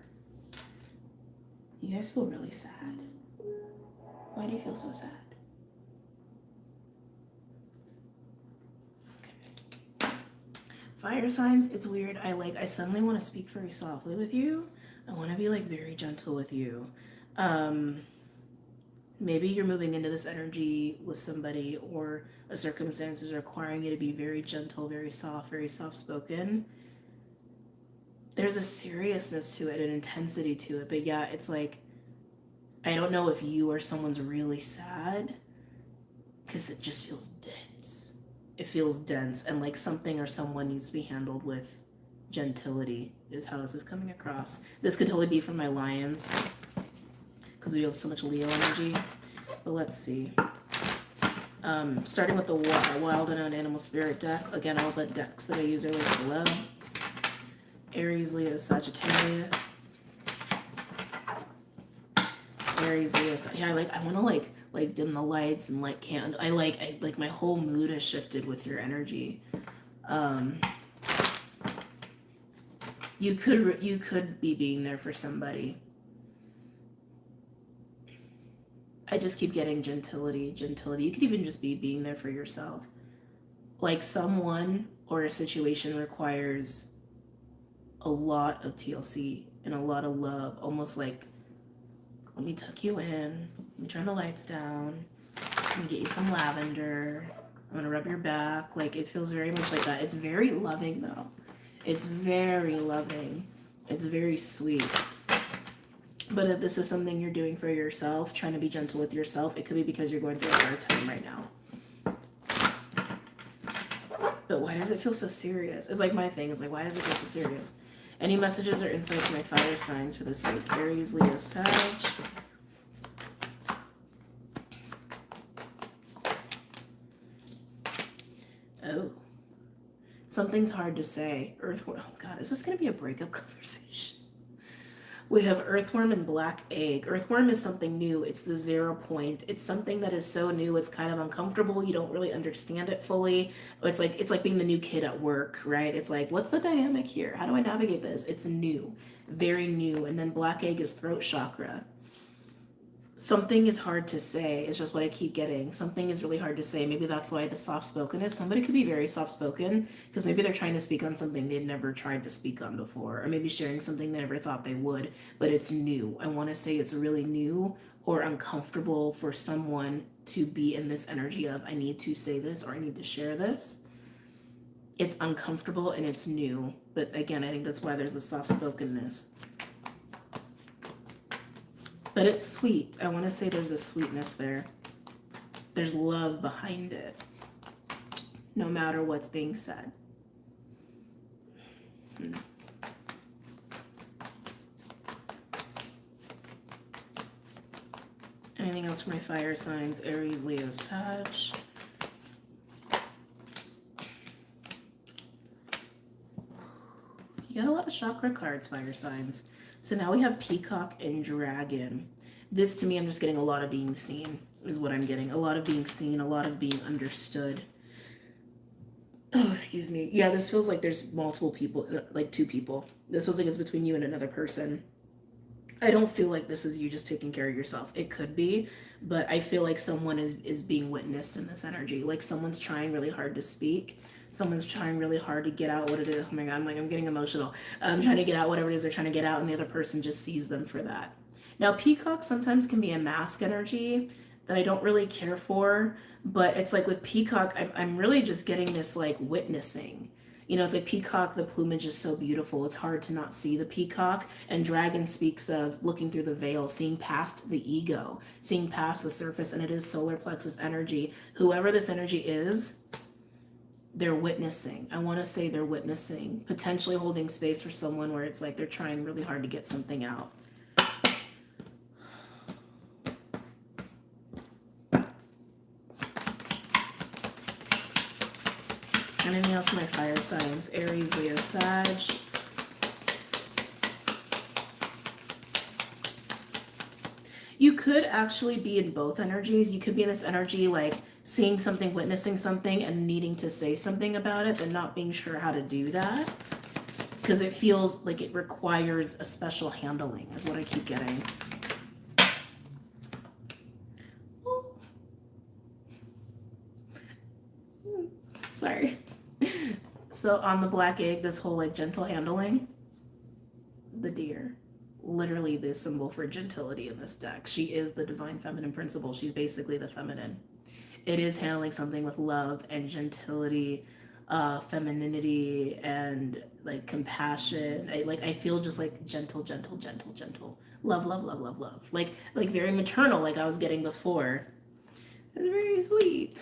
You guys feel really sad. Why do you feel so sad? Okay. Fire signs, it's weird. I suddenly want to speak very softly with you. I want to be like very gentle with you. Maybe you're moving into this energy with somebody, or a circumstance is requiring you to be very gentle, very soft spoken. There's a seriousness to it, an intensity to it. But yeah, it's like, I don't know if you or someone's really sad, because it just feels dense. It feels dense, and like something or someone needs to be handled with gentility is how this is coming across. This could totally be from my lions, because we have so much Leo energy. But let's see. Starting with the Wild Unknown Animal Spirit deck. Again, all the decks that I use are linked below. Aries, Leo, Sagittarius. Aries, Leo, yeah, I want to like dim the lights and light candle. I like my whole mood has shifted with your energy. You could be being there for somebody. I just keep getting gentility. You could even just be being there for yourself. Like someone or a situation requires a lot of TLC and a lot of love, almost like, let me tuck you in, let me turn the lights down, let me get you some lavender, I'm gonna rub your back. Like, it feels very much like that. It's very loving though. It's very loving. It's very sweet. But if this is something you're doing for yourself, trying to be gentle with yourself, it could be because you're going through a hard time right now. But why does it feel so serious? It's like my thing. It's like, why does it feel so serious? Any messages or insights to my fire signs for this week? Aries, Leo, Sag. Oh. Something's hard to say. Earthworm. Oh, God. Is this going to be a breakup conversation? We have earthworm and black egg. Earthworm is something new. It's the 0 point. It's something that is so new. It's kind of uncomfortable. You don't really understand it fully. It's like being the new kid at work, right? It's like, what's the dynamic here? How do I navigate this? It's new, very new. And then black egg is throat chakra. Something is hard to say. It's just what I keep getting. Something is really hard to say. Maybe that's why the soft spoken is. Somebody could be very soft spoken because maybe they're trying to speak on something they've never tried to speak on before, or maybe sharing something they never thought they would, but it's new. I want to say it's really new or uncomfortable for someone to be in this energy of, I need to say this or I need to share this. It's uncomfortable and it's new. But again, I think that's why there's a soft spokenness. But it's sweet. I want to say there's a sweetness there. There's love behind it, no matter what's being said. Anything else for my fire signs? Aries, Leo, Sag. You got a lot of chakra cards, fire signs. So now we have Peacock and Dragon. This, to me, I'm just getting a lot of being seen, is what I'm getting. A lot of being seen, a lot of being understood. Oh, excuse me. Yeah, this feels like there's multiple people, like 2 people. This feels like it's between you and another person. I don't feel like this is you just taking care of yourself. It could be, but I feel like someone is being witnessed in this energy. Like someone's trying really hard to speak. Someone's trying really hard to get out what it is. Oh my God, I'm getting emotional. I'm trying to get out whatever it is they're trying to get out, and the other person just sees them for that. Now, Peacock sometimes can be a mask energy that I don't really care for, but it's like with Peacock, I'm really just getting this like witnessing. You know, it's like Peacock, the plumage is so beautiful. It's hard to not see the peacock. And Dragon speaks of looking through the veil, seeing past the ego, seeing past the surface, and it is solar plexus energy. Whoever this energy is, they're witnessing. I want to say they're witnessing, potentially holding space for someone where it's like they're trying really hard to get something out. Anything else for my fire signs? Aries, Leo, Sag. You could actually be in both energies. You could be in this energy like seeing something, witnessing something, and needing to say something about it, but not being sure how to do that. Because it feels like it requires a special handling, is what I keep getting. Sorry. So on the black egg, this whole like gentle handling, the deer. Literally the symbol for gentility in this deck. She is the divine feminine principle. She's basically the feminine. It is handling something with love and gentility, femininity, and like compassion. I feel just like gentle. Love. Like very maternal, like I was getting before. It's very sweet.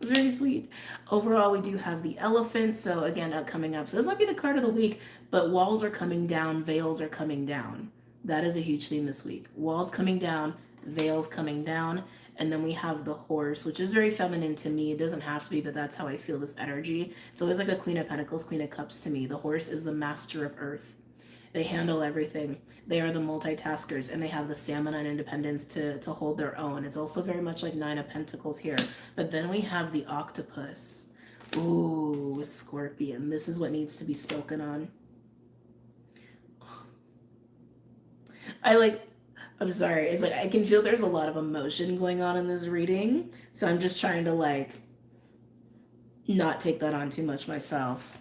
Very sweet. Overall, we do have the elephant. So again, coming up. So this might be the card of the week, but walls are coming down, veils are coming down. That is a huge theme this week. Walls coming down, veils coming down. And then we have the horse, which is very feminine to me. It doesn't have to be, but that's how I feel this energy. It's always like a Queen of Pentacles, Queen of Cups to me. The horse is the master of earth. They handle everything. They are the multitaskers, and they have the stamina and independence to hold their own. It's also very much like Nine of Pentacles here. But then we have the octopus. Ooh, Scorpion. This is what needs to be spoken on. I'm sorry. It's like I can feel there's a lot of emotion going on in this reading. So I'm just trying to like not take that on too much myself.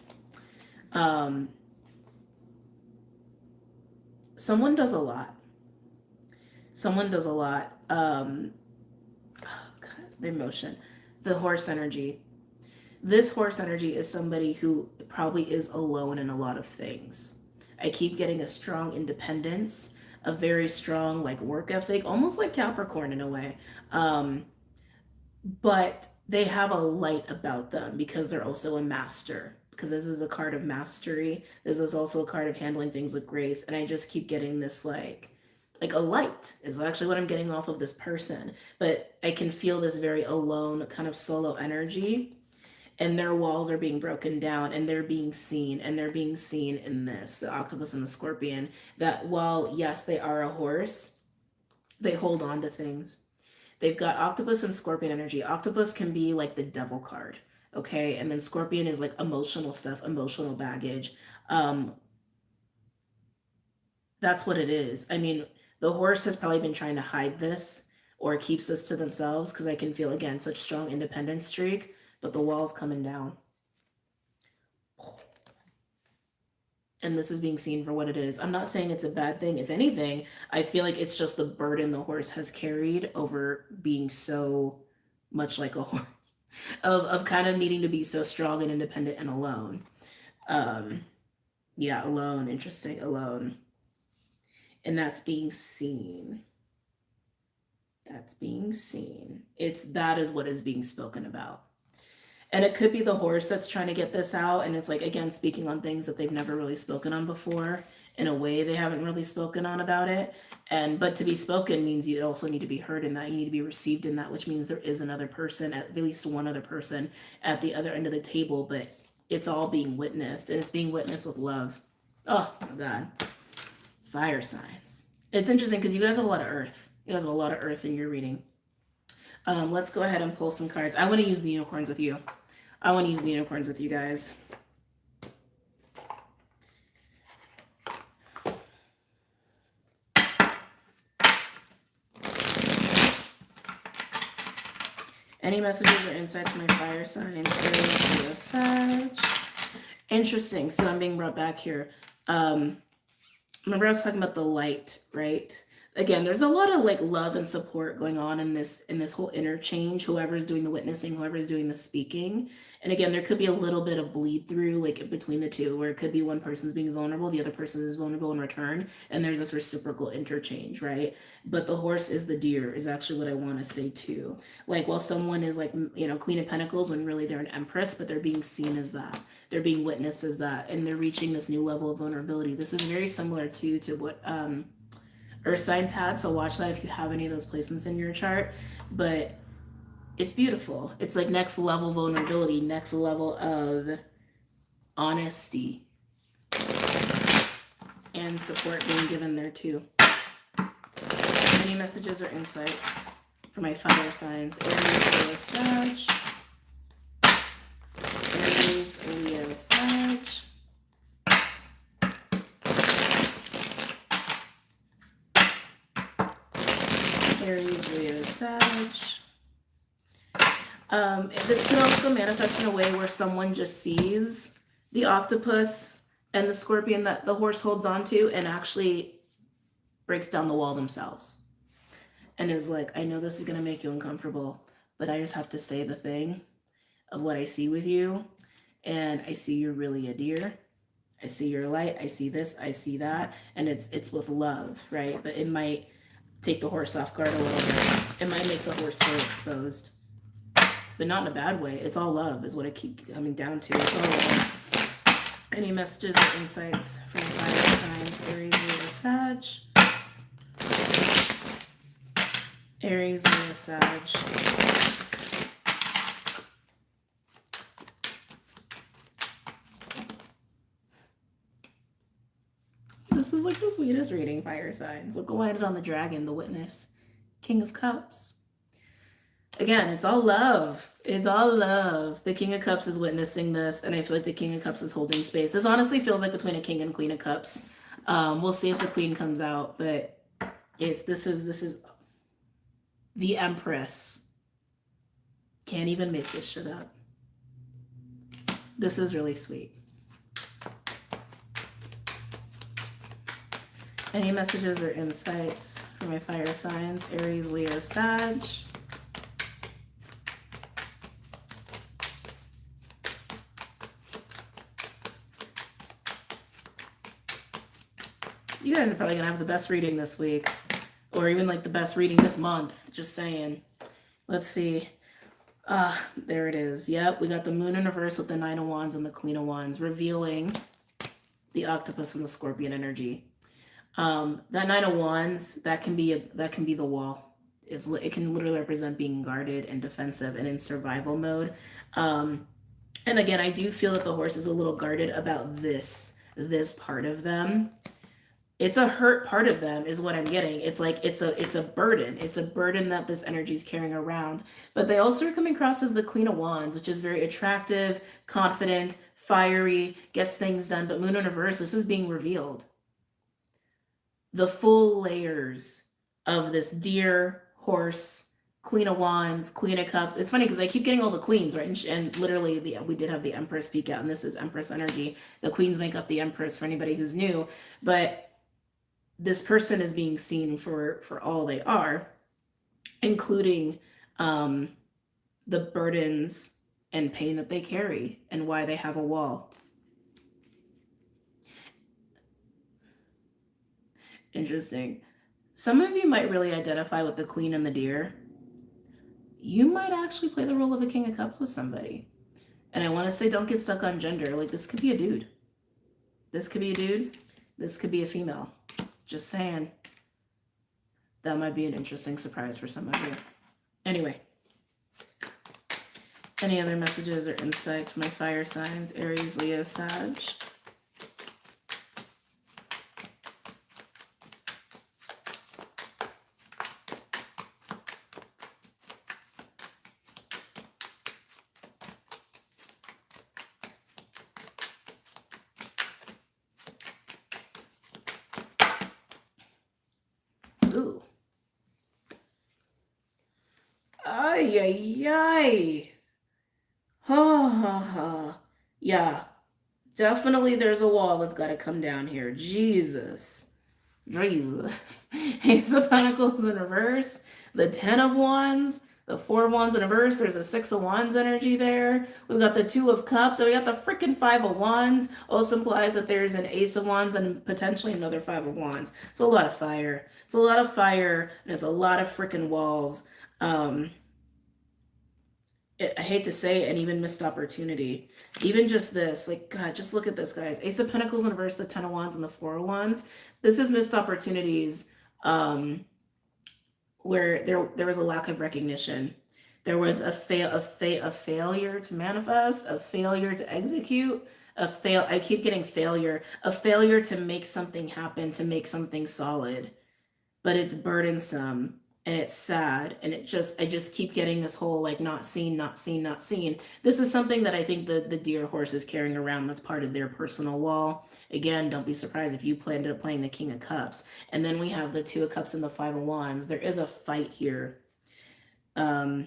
Um, someone does a lot. Someone does a lot. Oh God, the emotion, the horse energy. This horse energy is somebody who probably is alone in a lot of things. I keep getting a strong independence, a very strong like work ethic, almost like Capricorn in a way. Um, but they have a light about them because they're also a master. Because this is a card of mastery. This is also a card of handling things with grace. And I just keep getting this like a light is actually what I'm getting off of this person. But I can feel this very alone kind of solo energy, and their walls are being broken down and they're being seen, and they're being seen in this, the octopus and the scorpion, that while yes they are a horse, they hold on to things. They've got octopus and scorpion energy. Octopus can be like the devil card, okay, and then scorpion is like emotional stuff, emotional baggage. um that's what it is. I mean, the horse has probably been trying to hide this or keeps this to themselves because I can feel again such strong independence streak, but the wall's coming down. And this is being seen for what it is. I'm not saying it's a bad thing. If anything, I feel like it's just the burden the horse has carried over being so much like a horse, of kind of needing to be so strong and independent and alone. Um, yeah, alone, interesting, alone. And that's being seen. That's being seen. That is what is being spoken about. And it could be the horse that's trying to get this out. And it's like, again, speaking on things that they've never really spoken on before. In a way, they haven't really spoken on about it. But to be spoken means you also need to be heard in that. You need to be received in that, which means there is another person, at least one other person at the other end of the table. But it's all being witnessed, and it's being witnessed with love. Oh my God. Fire signs. It's interesting because you guys have a lot of earth. You guys have a lot of earth in your reading. Let's go ahead and pull some cards. I want to use the unicorns with you. I want to use the unicorns with you guys. Any messages or insights from my fire signs? Aries, Leo, Sag. Interesting. So I'm being brought back here. Remember I was talking about the light, right? Again, there's a lot of like love and support going on in this whole interchange. Whoever's doing the witnessing, whoever's doing the speaking. And again, there could be a little bit of bleed through like between the two, where it could be one person's being vulnerable, the other person is vulnerable in return, and there's this reciprocal interchange, right? But the horse is the deer is actually what I want to say too. Like while someone is like, you know, Queen of Pentacles, when really they're an Empress, but they're being seen as that. They're being witnessed as that, and they're reaching this new level of vulnerability. This is very similar to what Earth signs had, so watch that if you have any of those placements in your chart. But it's beautiful. It's like next level vulnerability, next level of honesty and support being given there too. Any messages or insights for my fire signs? Aries, Leo, Sag. Aries, Leo, Sag. Aries, Leo, Sag. This could also manifest in a way where someone just sees the octopus and the scorpion that the horse holds on to and actually breaks down the wall themselves and is like, I know this is going to make you uncomfortable, but I just have to say the thing of what I see with you. And I see you're really a deer. I see your light. I see this. I see that. And it's with love, right? But it might take the horse off guard a little bit. It might make the horse feel exposed, but not in a bad way. It's all love is what I keep coming down to. It's all love. Any messages or insights from fire signs? Aries, Leo, Sag. Aries, Leo, Sag. This is like the sweetest reading, fire signs. Look, landed on the dragon, the witness, King of Cups. Again, it's all love. It's all love. The King of Cups is witnessing this, and I feel like the King of Cups is holding space. This honestly feels like between a King and Queen of Cups. We'll see if the Queen comes out, but This is the Empress. Can't even make this shit up. This is really sweet. Any messages or insights for my fire signs? Aries, Leo, Sag. You guys are probably gonna have the best reading this week, or even like the best reading this month. Just saying. Let's see. There it is. Yep, we got the Moon in reverse with the Nine of Wands and the Queen of Wands, revealing the Octopus and the Scorpion energy. That Nine of Wands, that can be the wall. It can literally represent being guarded and defensive and in survival mode. And again, I do feel that the horse is a little guarded about this part of them. It's a hurt part of them is what I'm getting. It's like it's a burden. It's a burden that this energy is carrying around. But they also are coming across as the Queen of Wands, which is very attractive, confident, fiery, gets things done. But Moon in reverse, this is being revealed. The full layers of this deer, horse, Queen of Wands, Queen of Cups. It's funny because I keep getting all the queens, right? And literally, we did have the Empress peek out, and this is Empress energy. The queens make up the Empress for anybody who's new. But this person is being seen for all they are, including the burdens and pain that they carry and why they have a wall. Interesting. Some of you might really identify with the Queen and the Deer. You might actually play the role of a King of Cups with somebody. And I want to say, don't get stuck on gender. Like, this could be a dude. This could be a dude. This could be a female. Just saying. That might be an interesting surprise for some of you. Anyway. Any other messages or insights from my fire signs? Aries, Leo, Sag. Ooh. Ay, ay, ay. Ha, ha, ha. Yeah. Definitely there's a wall that's got to come down here. Jesus. Jesus. Ace of Pentacles in reverse. The 10 of Wands. The 4 of Wands in reverse. There's a 6 of Wands energy there. We've got the 2 of Cups. And we got the freaking 5 of Wands. Also implies that there's an Ace of Wands and potentially another 5 of Wands. It's a lot of fire. It's a lot of fire. And it's a lot of freaking walls. I hate to say it, and even missed opportunity. Even just this, like, God, just look at this, guys. Ace of Pentacles in reverse, the 10 of Wands, and the 4 of Wands. This is missed opportunities where there was a lack of recognition. There was a failure to manifest, a failure to execute, I keep getting failure, a failure to make something happen, to make something solid. But it's burdensome. And it's sad, and I just keep getting this whole like not seen, not seen, not seen. This is something that I think the deer horse is carrying around. That's part of their personal wall. Again, don't be surprised if you ended up playing the King of Cups. And then we have the 2 of Cups and the 5 of Wands. There is a fight here, but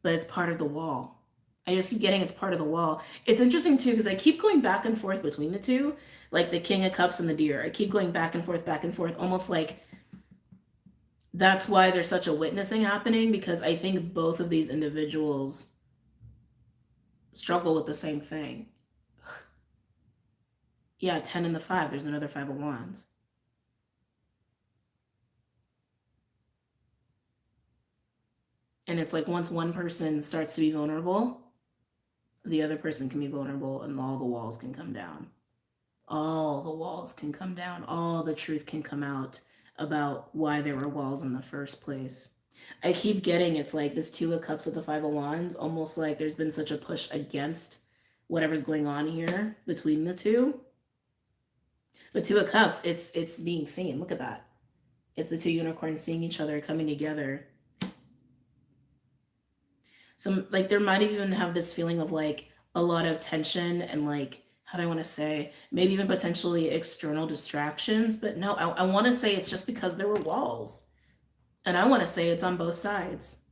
it's part of the wall. I just keep getting it's part of the wall. It's interesting too because I keep going back and forth between the two, like the King of Cups and the deer. I keep going back and forth, almost like. That's why there's such a witnessing happening, because I think both of these individuals struggle with the same thing. Yeah, 10 and the 5. There's another 5 of Wands. And it's like once one person starts to be vulnerable, the other person can be vulnerable and all the walls can come down. All the walls can come down. All the truth can come out about why there were walls in the first place. I keep getting it's like this 2 of Cups with the 5 of Wands, almost like there's been such a push against whatever's going on here between the two. But 2 of Cups, it's being seen. Look at that. It's the 2 unicorns seeing each other, coming together. Some like there might even have this feeling of like a lot of tension and like how do I want to say, maybe even potentially external distractions. But no, I want to say it's just because there were walls. And I want to say it's on both sides.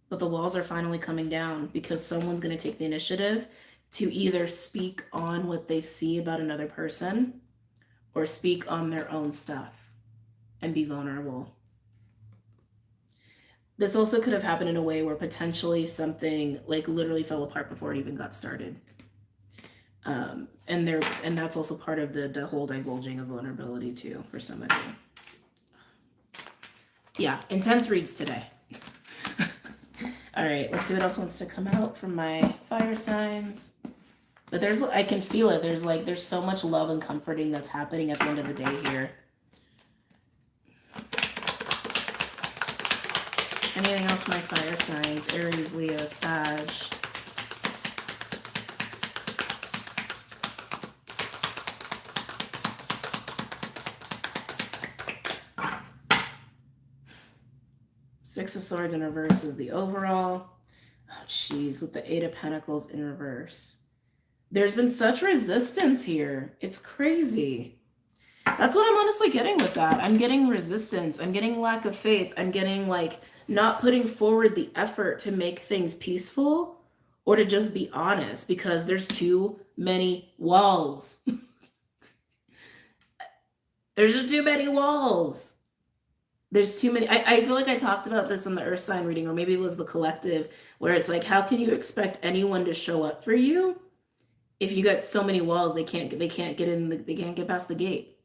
But the walls are finally coming down because someone's going to take the initiative to either speak on what they see about another person or speak on their own stuff and be vulnerable. This also could have happened in a way where potentially something like literally fell apart before it even got started. And that's also part of the whole divulging of vulnerability too for somebody. Yeah, intense reads today. All right, let's see what else wants to come out from my fire signs. But I can feel it. There's so much love and comforting that's happening at the end of the day here. Anything else for my fire signs? Aries, Leo, Sag. Six of Swords in reverse is the overall. Oh, jeez, with the Eight of Pentacles in reverse. There's been such resistance here. It's crazy. That's what I'm honestly getting with that. I'm getting resistance. I'm getting lack of faith. I'm getting like not putting forward the effort to make things peaceful or to just be honest because there's too many walls. There's just too many walls. There's too many. I feel like I talked about this in the Earth sign reading, or maybe it was the collective, where it's like, how can you expect anyone to show up for you if you got so many walls they can't get in, they can't get past the gate.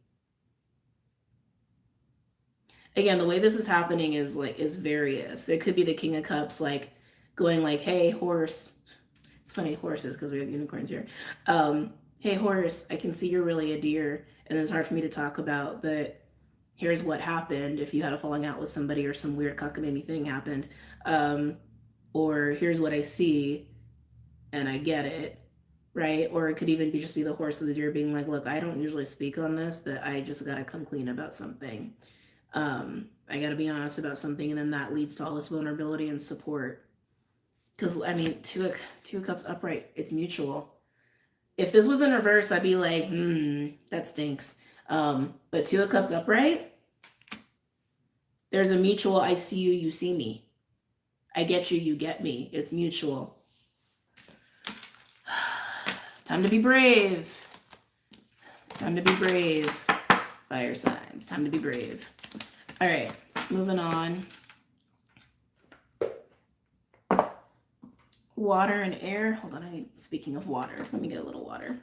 Again, the way this is happening is various. There could be the King of Cups like going like, hey horse. It's funny, horses, because we have unicorns here. Hey horse, I can see you're really a deer and it's hard for me to talk about, but here's what happened if you had a falling out with somebody or some weird cockamamie thing happened. Or here's what I see and I get it, right? Or it could even be just be the horse or the deer being like, look, I don't usually speak on this, but I just gotta come clean about something. I got to be honest about something, and then that leads to all this vulnerability and support. Because, I mean, two of Cups upright, it's mutual. If this was in reverse, I'd be like, that stinks. But Two of Cups upright, there's a mutual, I see you, you see me. I get you, you get me. It's mutual. Time to be brave. Time to be brave. Fire signs. Time to be brave. All right, moving on. Water and air. Hold on, speaking of water, let me get a little water.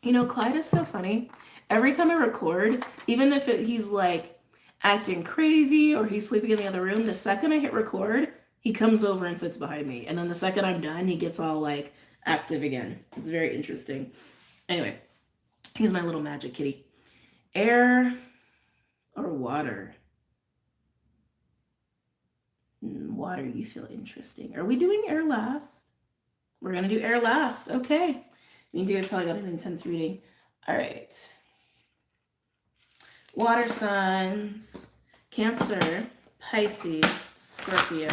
You know, Clyde is so funny. Every time I record, even if he's like acting crazy or he's sleeping in the other room, the second I hit record, he comes over and sits behind me. And then the second I'm done, he gets all like active again. It's very interesting. Anyway, he's my little magic kitty. Air or water? Water, you feel interesting. Are we doing air last? We're going to do air last. Okay. You guys probably got an intense reading. All right. Water signs. Cancer, Pisces, Scorpio.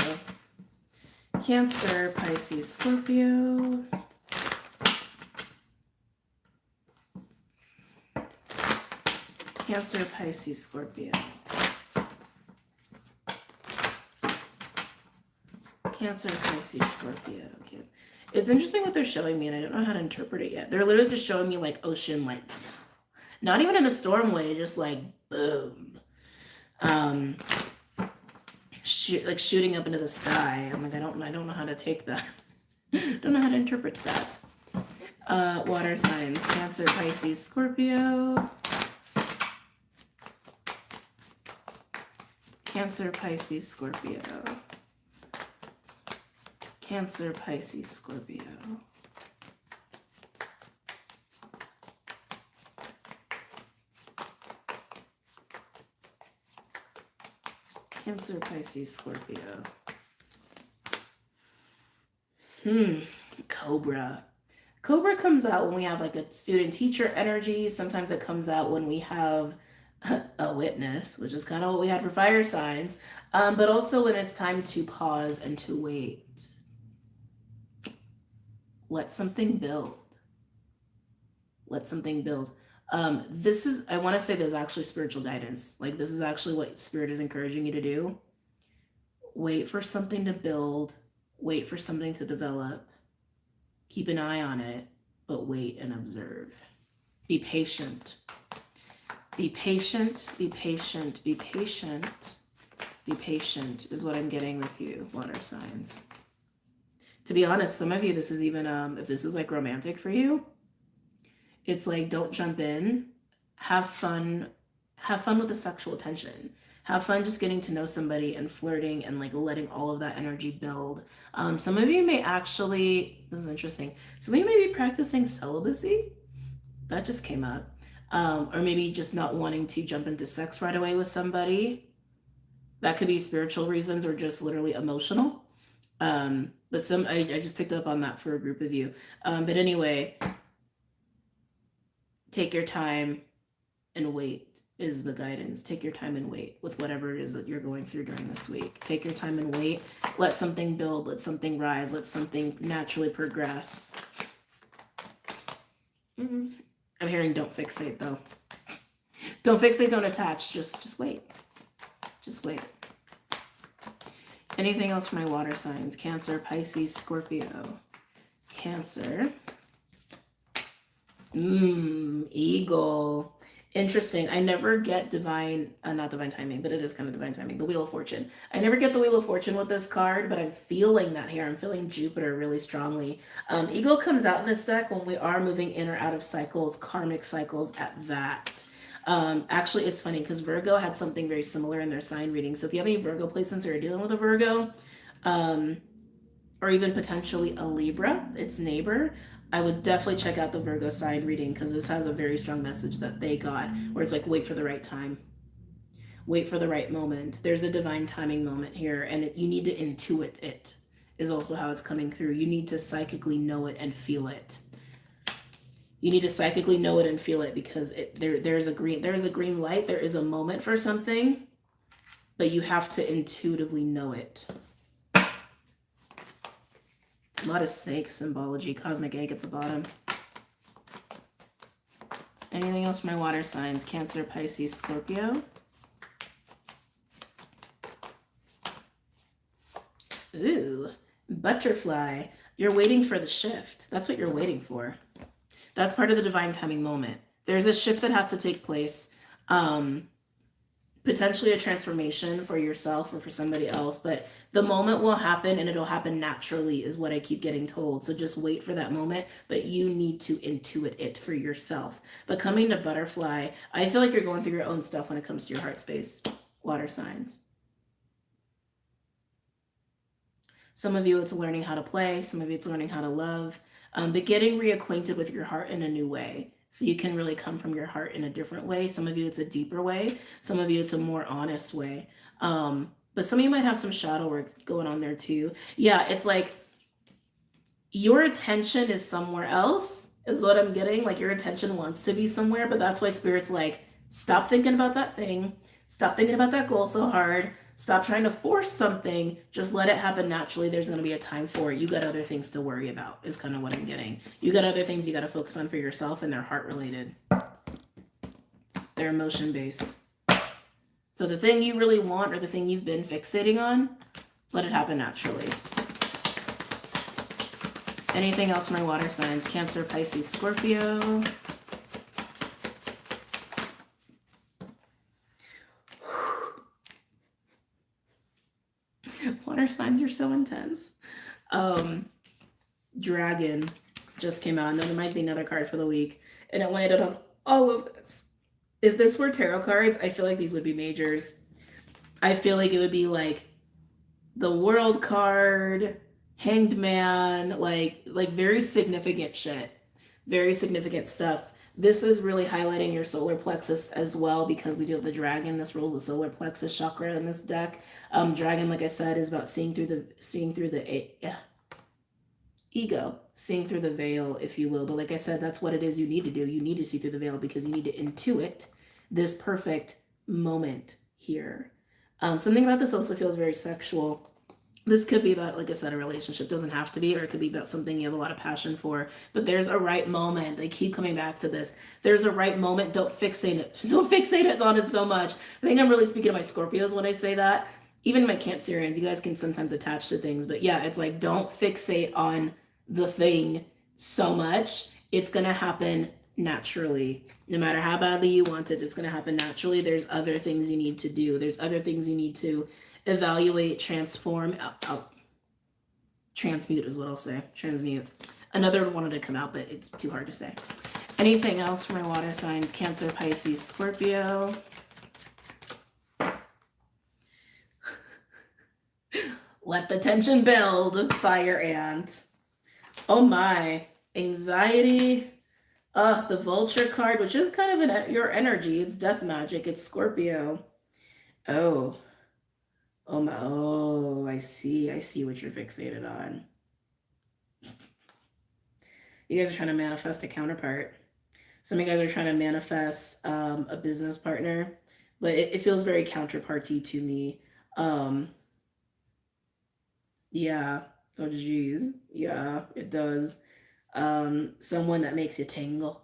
Cancer, Pisces, Scorpio. Cancer, Pisces, Scorpio. Cancer, Pisces, Scorpio. Okay. It's interesting what they're showing me, and I don't know how to interpret it yet. They're literally just showing me like ocean, like not even in a storm way, just like boom. Like shooting up into the sky. I'm like, I don't know how to take that. Don't know how to interpret that. Water signs. Cancer, Pisces, Scorpio. Cancer, Pisces, Scorpio. Cancer, Pisces, Scorpio. Cancer, Pisces, Scorpio. Cobra. Cobra comes out when we have like a student-teacher energy. Sometimes it comes out when we have a witness, which is kind of what we had for fire signs, but also when it's time to pause and to wait. let something build. Let something build. This is, I want to say, this is actually spiritual guidance. Like, this is actually what Spirit is encouraging you to do. Wait for something to build. Wait for something to develop. Keep an eye on it, but wait and observe. Be patient. Be patient, be patient, be patient. Be patient is what I'm getting with you, water signs. To be honest, some of you, this is even, if this is like romantic for you, it's like, don't jump in. Have fun with the sexual tension. Have fun just getting to know somebody and flirting and like letting all of that energy build. Some of you may actually, this is interesting, some of you may be practicing celibacy. That just came up. Or maybe just not wanting to jump into sex right away with somebody. That could be spiritual reasons or just literally emotional. But I just picked up on that for a group of you. But anyway, take your time and wait is the guidance. Take your time and wait with whatever it is that you're going through during this week. Take your time and wait. Let something build. Let something rise. Let something naturally progress. I'm hearing don't fixate though. Don't fixate, don't attach. Just wait. Just wait. Anything else for my water signs? Cancer, Pisces, Scorpio. Cancer. Eagle. Interesting. I never get not divine timing, but it is kind of divine timing. The Wheel of Fortune. I never get the Wheel of Fortune with this card, but I'm feeling that here. I'm feeling Jupiter really strongly. Eagle comes out in this deck when we are moving in or out of cycles, karmic cycles at that. Actually, it's funny because Virgo had something very similar in their sign reading. So if you have any Virgo placements or you're dealing with a Virgo, or even potentially a Libra, its neighbor, I would definitely check out the Virgo sign reading because this has a very strong message that they got where it's like, wait for the right time. Wait for the right moment. There's a divine timing moment here and you need to intuit it is also how it's coming through. You need to psychically know it and feel it. You need to psychically know it and feel it because there's a green light. There is a moment for something, but you have to intuitively know it. A lot of snake symbology, cosmic egg at the bottom. Anything else for my water signs? Cancer, Pisces, Scorpio. Ooh, butterfly. You're waiting for the shift. That's what you're waiting for. That's part of the divine timing moment. There's a shift that has to take place. Potentially a transformation for yourself or for somebody else, but the moment will happen and it'll happen naturally is what I keep getting told. So just wait for that moment, but you need to intuit it for yourself. But coming to butterfly, I feel like you're going through your own stuff when it comes to your heart space, water signs. Some of you it's learning how to play, some of you it's learning how to love, but getting reacquainted with your heart in a new way. So you can really come from your heart in a different way. Some of you, it's a deeper way. Some of you, it's a more honest way. But some of you might have some shadow work going on there too. Yeah, it's like your attention is somewhere else, is what I'm getting. Like your attention wants to be somewhere, but that's why Spirit's like, stop thinking about that thing. Stop thinking about that goal so hard. Stop trying to force something. Just let it happen naturally. There's going to be a time for it. You got other things to worry about is kind of what I'm getting. You got other things you got to focus on for yourself and they're heart related. They're emotion based. So the thing you really want or the thing you've been fixating on, let it happen naturally. Anything else for my water signs? Cancer, Pisces, Scorpio. Water signs are so intense. Dragon just came out. And there might be another card for the week. And it landed on all of this. If this were tarot cards, I feel like these would be majors. I feel like it would be like the World card, Hanged Man, like very significant shit. Very significant stuff. This is really highlighting your solar plexus as well because we do have the dragon. This rules the solar plexus chakra in this deck. Dragon, like I said, is about seeing through the ego, seeing through the veil, if you will. But like I said, that's what it is you need to do. You need to see through the veil because you need to intuit this perfect moment here. Something about this also feels very sexual. This could be about, like I said, a relationship. Doesn't have to be, or it could be about something you have a lot of passion for. But there's a right moment. They keep coming back to this. There's a right moment. Don't fixate it. Don't fixate it on it so much. I think I'm really speaking to my Scorpios when I say that. Even my Cancerians, you guys can sometimes attach to things. But yeah, it's like, don't fixate on the thing so much. It's going to happen naturally. No matter how badly you want it, it's going to happen naturally. There's other things you need to do. There's other things you need to evaluate, transform, transmute is what I'll say. Transmute. Another wanted to come out, but it's too hard to say. Anything else for my water signs? Cancer, Pisces, Scorpio. Let the tension build. Fire ant. Oh my. Anxiety. The vulture card, which is kind of your energy. It's death magic. It's Scorpio. Oh. Oh my, oh, I see what you're fixated on. You guys are trying to manifest a counterpart. Some of you guys are trying to manifest a business partner, but it feels very counterparty to me. Yeah, oh geez, yeah, it does. Someone that makes you tingle.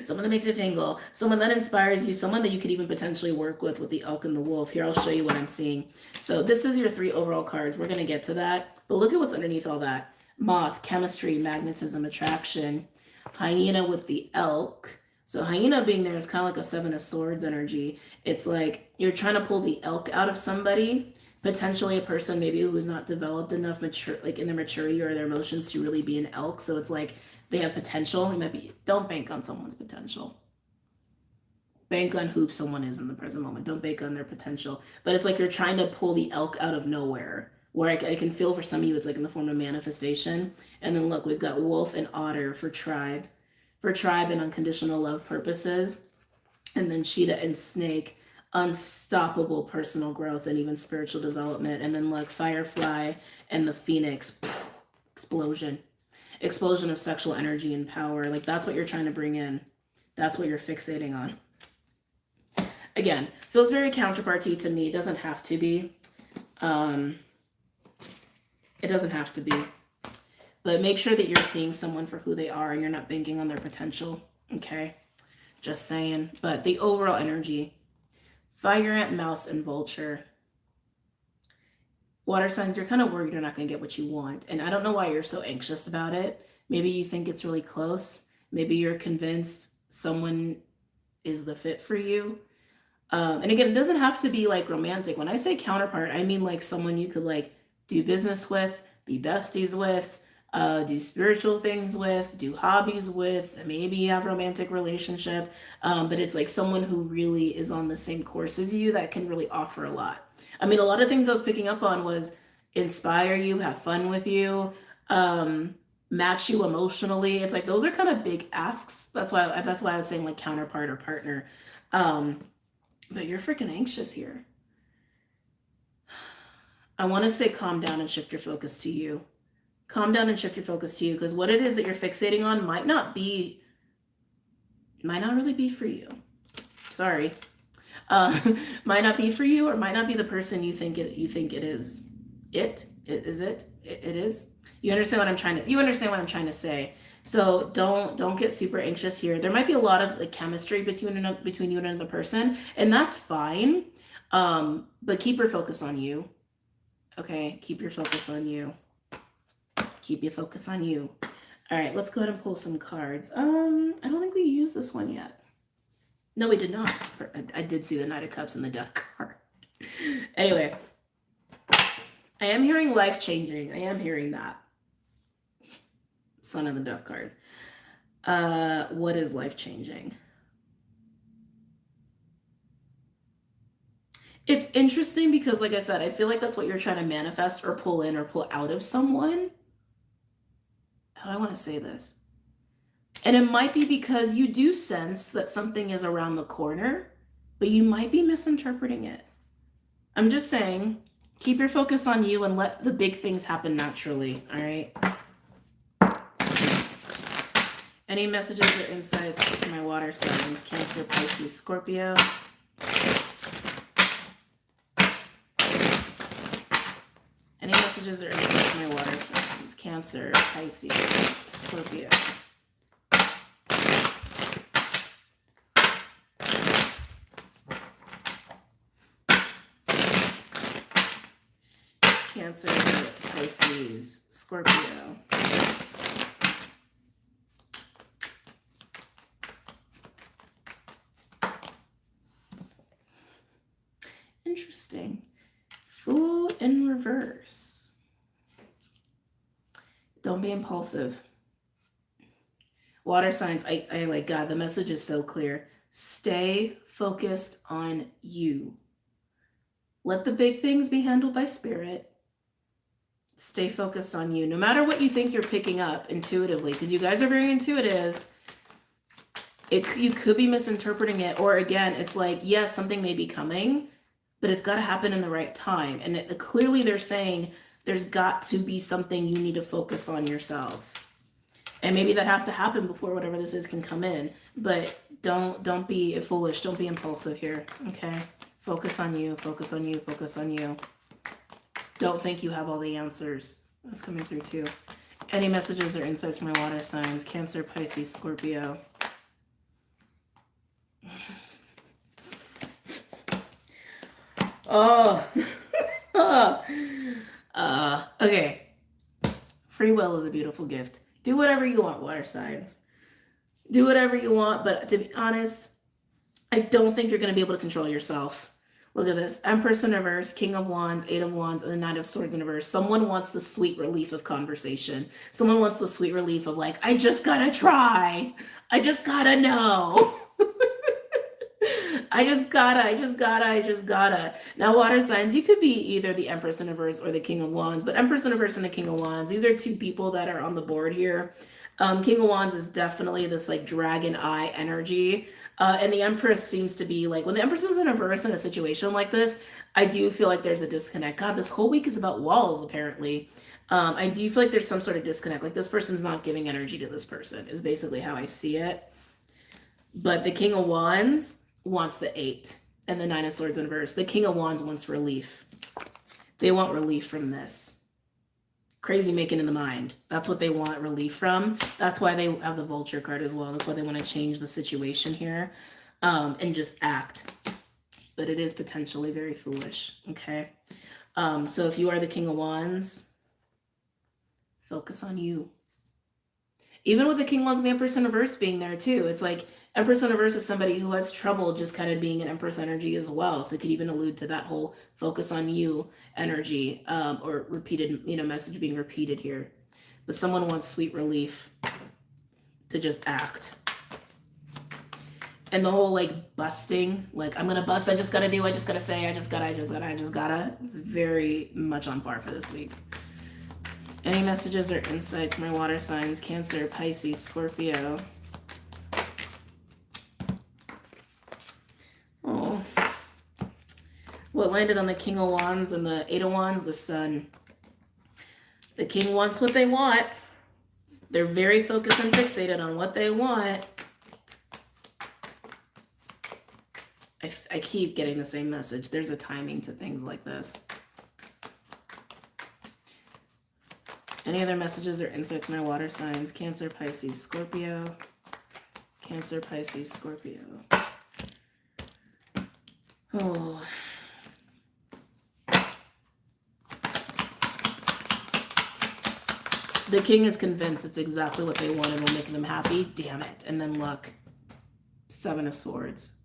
Someone that makes you tingle, someone that inspires you, someone that you could even potentially work with the elk and the wolf. Here, I'll show you what I'm seeing. So this is your 3 overall cards. We're going to get to that, but look at what's underneath all that. Moth, chemistry, magnetism, attraction. Hyena with the elk. So hyena being there is kind of like a 7 of swords energy. It's like you're trying to pull the elk out of somebody, potentially a person maybe who's not developed enough, mature, like in their maturity or their emotions to really be an elk. So it's like they have potential. You might be, don't bank on someone's potential. Bank on who someone is in the present moment. Don't bank on their potential. But it's like you're trying to pull the elk out of nowhere. Where I can feel for some of you, it's like in the form of manifestation. And then look, we've got wolf and otter for tribe. For tribe and unconditional love purposes. And then cheetah and snake, unstoppable personal growth and even spiritual development. And then look, firefly and the phoenix, explosion. Explosion of sexual energy and power. Like that's what you're trying to bring in. That's what you're fixating on. Again, feels very counterparty to me. It doesn't have to be. It doesn't have to be. But make sure that you're seeing someone for who they are and you're not banking on their potential. Okay? Just saying. But the overall energy. Fire ant, mouse, and vulture. Water signs, you're kind of worried you're not going to get what you want. And I don't know why you're so anxious about it. Maybe you think it's really close. Maybe you're convinced someone is the fit for you. And again, it doesn't have to be like romantic. When I say counterpart, I mean like someone you could like do business with, be besties with, do spiritual things with, do hobbies with, maybe you have a romantic relationship. But it's like someone who really is on the same course as you that can really offer a lot. I mean, a lot of things I was picking up on was inspire you, have fun with you, match you emotionally. It's like those are kind of big asks. That's why I was saying like counterpart or partner. But you're freaking anxious here. I want to say calm down and shift your focus to you. Calm down and shift your focus to you, because what it is that you're fixating on might not really be for you. Sorry. Might not be for you, or might not be the person you think it is. It is. You understand what I'm trying to say. So don't get super anxious here. There might be a lot of like chemistry between you and another person, and that's fine. But keep your focus on you. Okay, keep your focus on you. Keep your focus on you. All right, let's go ahead and pull some cards. I don't think we used this one yet. No, we did not. I did see the Knight of Cups and the Death card. Anyway, I am hearing life-changing. I am hearing that. Sun and the Death card. What is life-changing? It's interesting because, like I said, I feel like that's what you're trying to manifest or pull in or pull out of someone. How do I want to say this? And it might be because you do sense that something is around the corner, but you might be misinterpreting it. I'm just saying, keep your focus on you and let the big things happen naturally, all right? Any messages or insights for my water signs? Cancer, Pisces, Scorpio. messages or insights for my water signs? Cancer, Pisces, Scorpio. Cancer, Pisces, Scorpio. Interesting. Fool in reverse. Don't be impulsive. Water signs, I like God, the message is so clear. Stay focused on you. Let the big things be handled by spirit. Stay focused on you. No matter what you think you're picking up intuitively, because you guys are very intuitive, you could be misinterpreting it. Or again, it's like, yes, something may be coming, but it's got to happen in the right time. And clearly they're saying there's got to be something you need to focus on yourself. And maybe that has to happen before whatever this is can come in. But don't be foolish. Don't be impulsive here. Okay? Focus on you. Focus on you. Focus on you. Don't think you have all the answers. That's coming through too. Any messages or insights from my water signs? Cancer, Pisces, Scorpio. Oh. Okay. Free will is a beautiful gift. Do whatever you want, water signs. Do whatever you want, but to be honest, I don't think you're going to be able to control yourself. Look at this. Empress in reverse, King of Wands, Eight of Wands, and the Knight of Swords in reverse. Someone wants the sweet relief of conversation. Someone wants the sweet relief of like, I just gotta try. I just gotta know. I just gotta. Now, water signs, you could be either the Empress in reverse or the King of Wands, but Empress in reverse and the King of Wands, these are two people that are on the board here. King of Wands is definitely this like dragon eye energy. And the Empress seems to be like, when the Empress is in reverse in a situation like this, I do feel like there's a disconnect. God, this whole week is about walls, apparently. I do feel like there's some sort of disconnect. Like this person's not giving energy to this person is basically how I see it. But the King of Wands wants the 8 and the 9 of Swords in reverse. The King of Wands wants relief. They want relief from this. Crazy making in the mind. That's what they want relief from. That's why they have the Vulture card as well. That's why they want to change the situation here and just act. But it is potentially very foolish. Okay. So if you are the King of Wands, focus on you. Even with the King of Wands and the Empress in reverse being there too, it's like Empress in reverse is somebody who has trouble just kind of being an Empress energy as well. So it could even allude to that whole focus on you energy or repeated, message being repeated here. But someone wants sweet relief to just act. And the whole like busting, like I'm going to bust, I just got to do, I just got to say, I just got to. It's very much on par for this week. Any messages or insights, my water signs, Cancer, Pisces, Scorpio. Oh. What landed on the King of Wands and the Eight of Wands? The Sun. The King wants what they want. They're very focused and fixated on what they want. I keep getting the same message. There's a timing to things like this. Any other messages or insights, my water signs? Cancer, Pisces, Scorpio. Cancer, Pisces, Scorpio. Oh. The King is convinced it's exactly what they want and will make them happy. Damn it. And then look. 7 of Swords.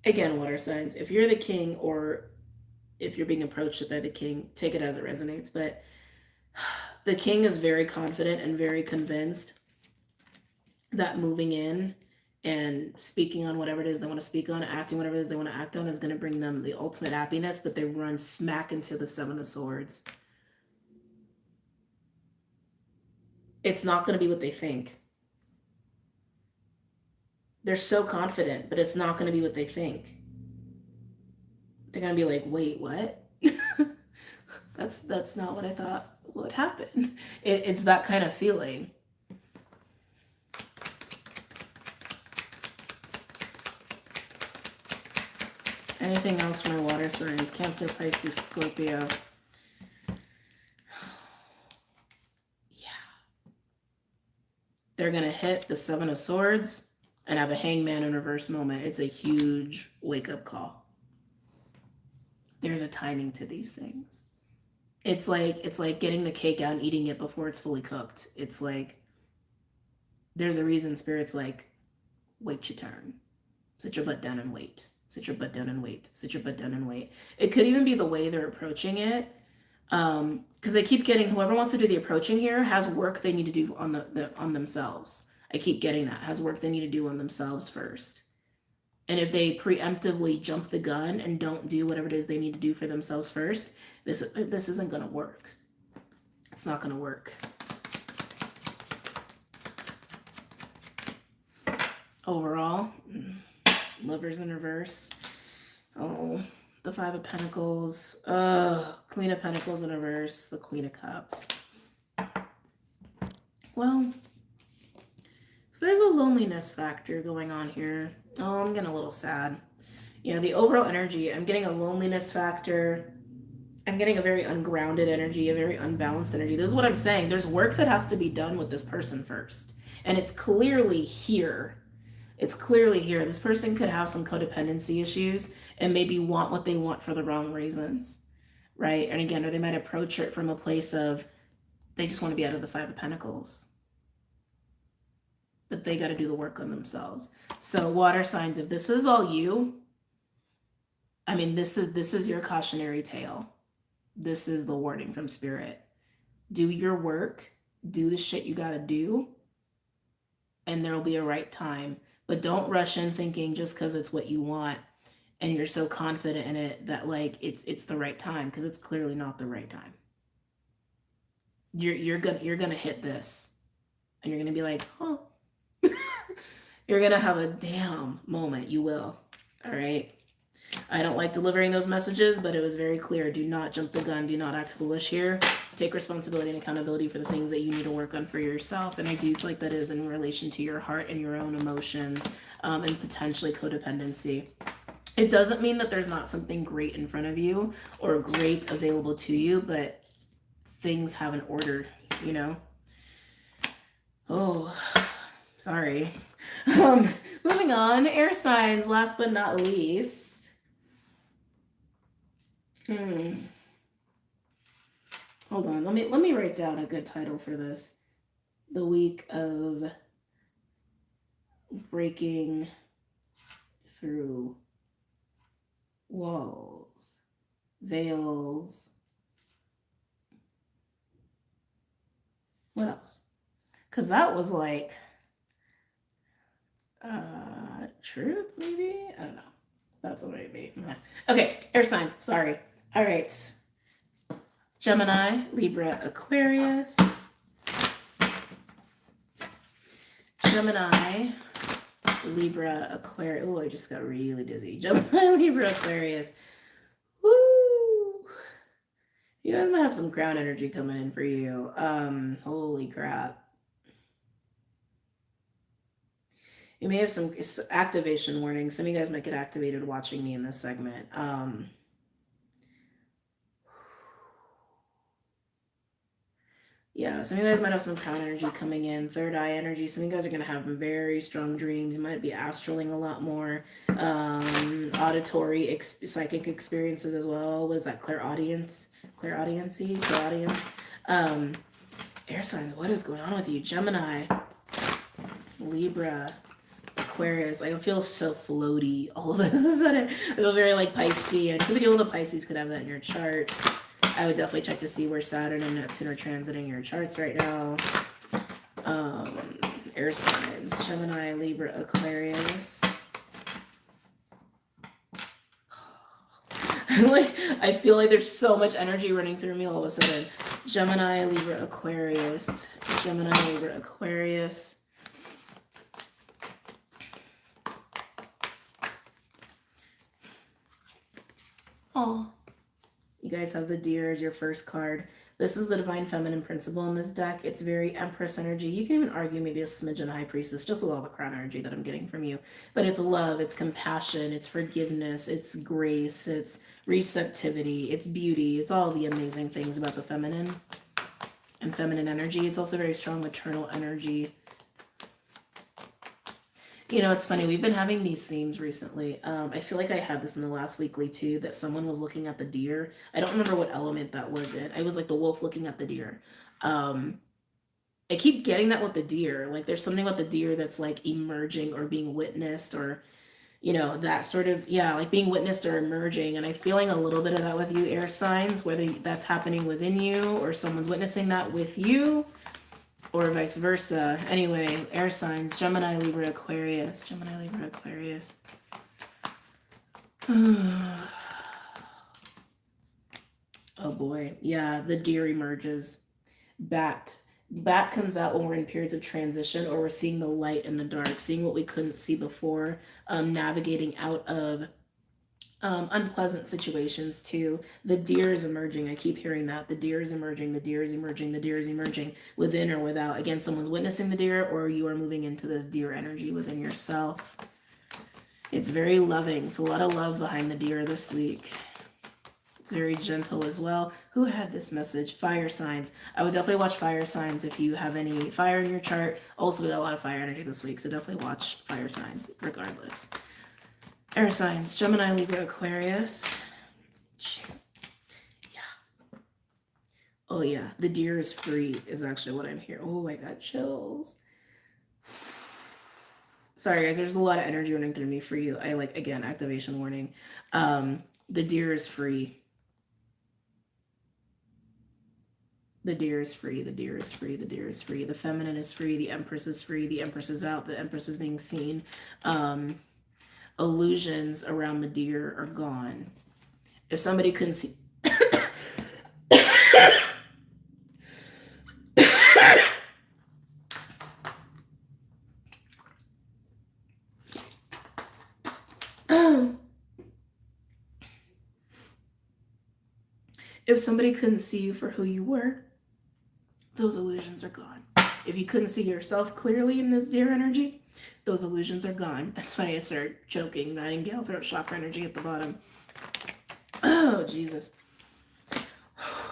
Again, water signs. If you're the King or if you're being approached by the King, take it as it resonates. But the King is very confident and very convinced that moving in and speaking on whatever it is they want to speak on, acting whatever it is they want to act on is going to bring them the ultimate happiness, but they run smack into the 7 of Swords. It's not going to be what they think. They're so confident, but it's not going to be what they think. They're going to be like, wait, what? That's not what I thought would happen. It's that kind of feeling. Anything else for my water signs? Cancer, Pisces, Scorpio. Yeah. They're going to hit the Seven of Swords and have a Hangman in reverse moment. It's a huge wake-up call. There's a timing to these things. It's like getting the cake out and eating it before it's fully cooked. It's like there's a reason Spirit's like, wait your turn. Sit your butt down and wait. Sit your butt down and wait. Sit your butt down and wait. It could even be the way they're approaching it. Because they keep getting, whoever wants to do the approaching here has work they need to do on themselves. I keep getting that. Has work they need to do on themselves first. And if they preemptively jump the gun and don't do whatever it is they need to do for themselves first, this isn't going to work. It's not going to work. Overall, Lovers in reverse. Oh, the Five of Pentacles. Queen of Pentacles in reverse. The Queen of Cups. Well, so there's a loneliness factor going on here. Oh, I'm getting a little sad. Yeah, the overall energy, I'm getting a loneliness factor. I'm getting a very ungrounded energy, a very unbalanced energy. This is what I'm saying. There's work that has to be done with this person first. And it's clearly here. It's clearly here. This person could have some codependency issues and maybe want what they want for the wrong reasons, right? And again, or they might approach it from a place of they just want to be out of the Five of Pentacles. That they got to do the work on themselves. So water signs, if this is all you, I mean, this is your cautionary tale. This is the warning from Spirit. Do your work, do the shit you got to do, and there will be a right time. But don't rush in thinking just because it's what you want and you're so confident in it that like it's the right time, because it's clearly not the right time. You're gonna hit this and you're gonna be like, oh. You're gonna have a damn moment. You will. All right. I don't like delivering those messages, but it was very clear. Do not jump the gun. Do not act foolish here. Take responsibility and accountability for the things that you need to work on for yourself. And I do feel like that is in relation to your heart and your own emotions, and potentially codependency. It doesn't mean that there's not something great in front of you or great available to you, but things have an order, you know? Oh, sorry. Moving on, air signs, last but not least. Hold on, let me write down a good title for this. The week of breaking through walls, veils. What else? Because that was like truth, maybe? I don't know. That's what it may be. Okay, air signs. Sorry. All right. Gemini, Libra, Aquarius. Gemini, Libra, Aquarius. Oh, I just got really dizzy. Gemini, Libra, Aquarius. Woo! You guys might have some crown energy coming in for you. Holy crap. You may have some activation warnings. Some of you guys might get activated watching me in this segment. Yeah, some of you guys might have some crown energy coming in, third eye energy. Some of you guys are going to have very strong dreams. You might be astraling a lot more. Auditory, psychic experiences as well. Was that clairaudience? Clairaudience? Air signs, what is going on with you? Gemini, Libra, Aquarius. I feel so floaty all of a sudden. I feel very like Piscean. Could be all the Pisces could have that in your charts. I would definitely check to see where Saturn and Neptune are transiting your charts right now. Air signs, Gemini, Libra, Aquarius. I feel like there's so much energy running through me all of a sudden. Gemini, Libra, Aquarius. Gemini, Libra, Aquarius. Oh, You guys have the deer as your first card. This is the divine feminine principle in this deck. It's very empress energy. You can even argue maybe a smidgen high priestess, just with all the crown energy that I'm getting from you. But it's love, it's compassion, it's forgiveness, it's grace, it's receptivity, it's beauty. It's all the amazing things about the feminine and feminine energy. It's also very strong maternal energy. You know, it's funny. We've been having these themes recently. I feel like I had this in the last weekly too, that someone was looking at the deer. I don't remember what element that was in. I was like the wolf looking at the deer. I keep getting that with the deer. Like there's something about the deer that's like emerging or being witnessed or, you know, that sort of, yeah, like being witnessed or emerging. And I'm feeling a little bit of that with you, air signs, whether that's happening within you or someone's witnessing that with you, or vice versa. Anyway, air signs, Gemini, Libra, Aquarius. Gemini, Libra, Aquarius. Oh boy. Yeah, the deer emerges. Bat. Bat comes out when we're in periods of transition or we're seeing the light in the dark, seeing what we couldn't see before, navigating out of unpleasant situations too. The deer is emerging. I keep hearing that. The deer is emerging. The deer is emerging. The deer is emerging within or without. Again, someone's witnessing the deer or you are moving into this deer energy within yourself. It's very loving. It's a lot of love behind the deer this week. It's very gentle as well. Who had this message? Fire signs. I would definitely watch fire signs if you have any fire in your chart. Also, we got a lot of fire energy this week, so definitely watch fire signs regardless. Air signs, Gemini, Libra, Aquarius. Yeah. Oh yeah, the deer is free is actually what I'm hearing. Oh, I got chills. Sorry guys, there's a lot of energy running through me for you. I like, again, activation warning. The deer is free. The deer is free, the deer is free, the deer is free. The feminine is free, the empress is free, the empress is out, the empress is being seen. Illusions around the deer are gone. If somebody couldn't see... If somebody couldn't see you for who you were, those illusions are gone. If you couldn't see yourself clearly in this deer energy, those illusions are gone. It's funny, I start choking. Nightingale, throat chakra energy at the bottom. Oh, Jesus.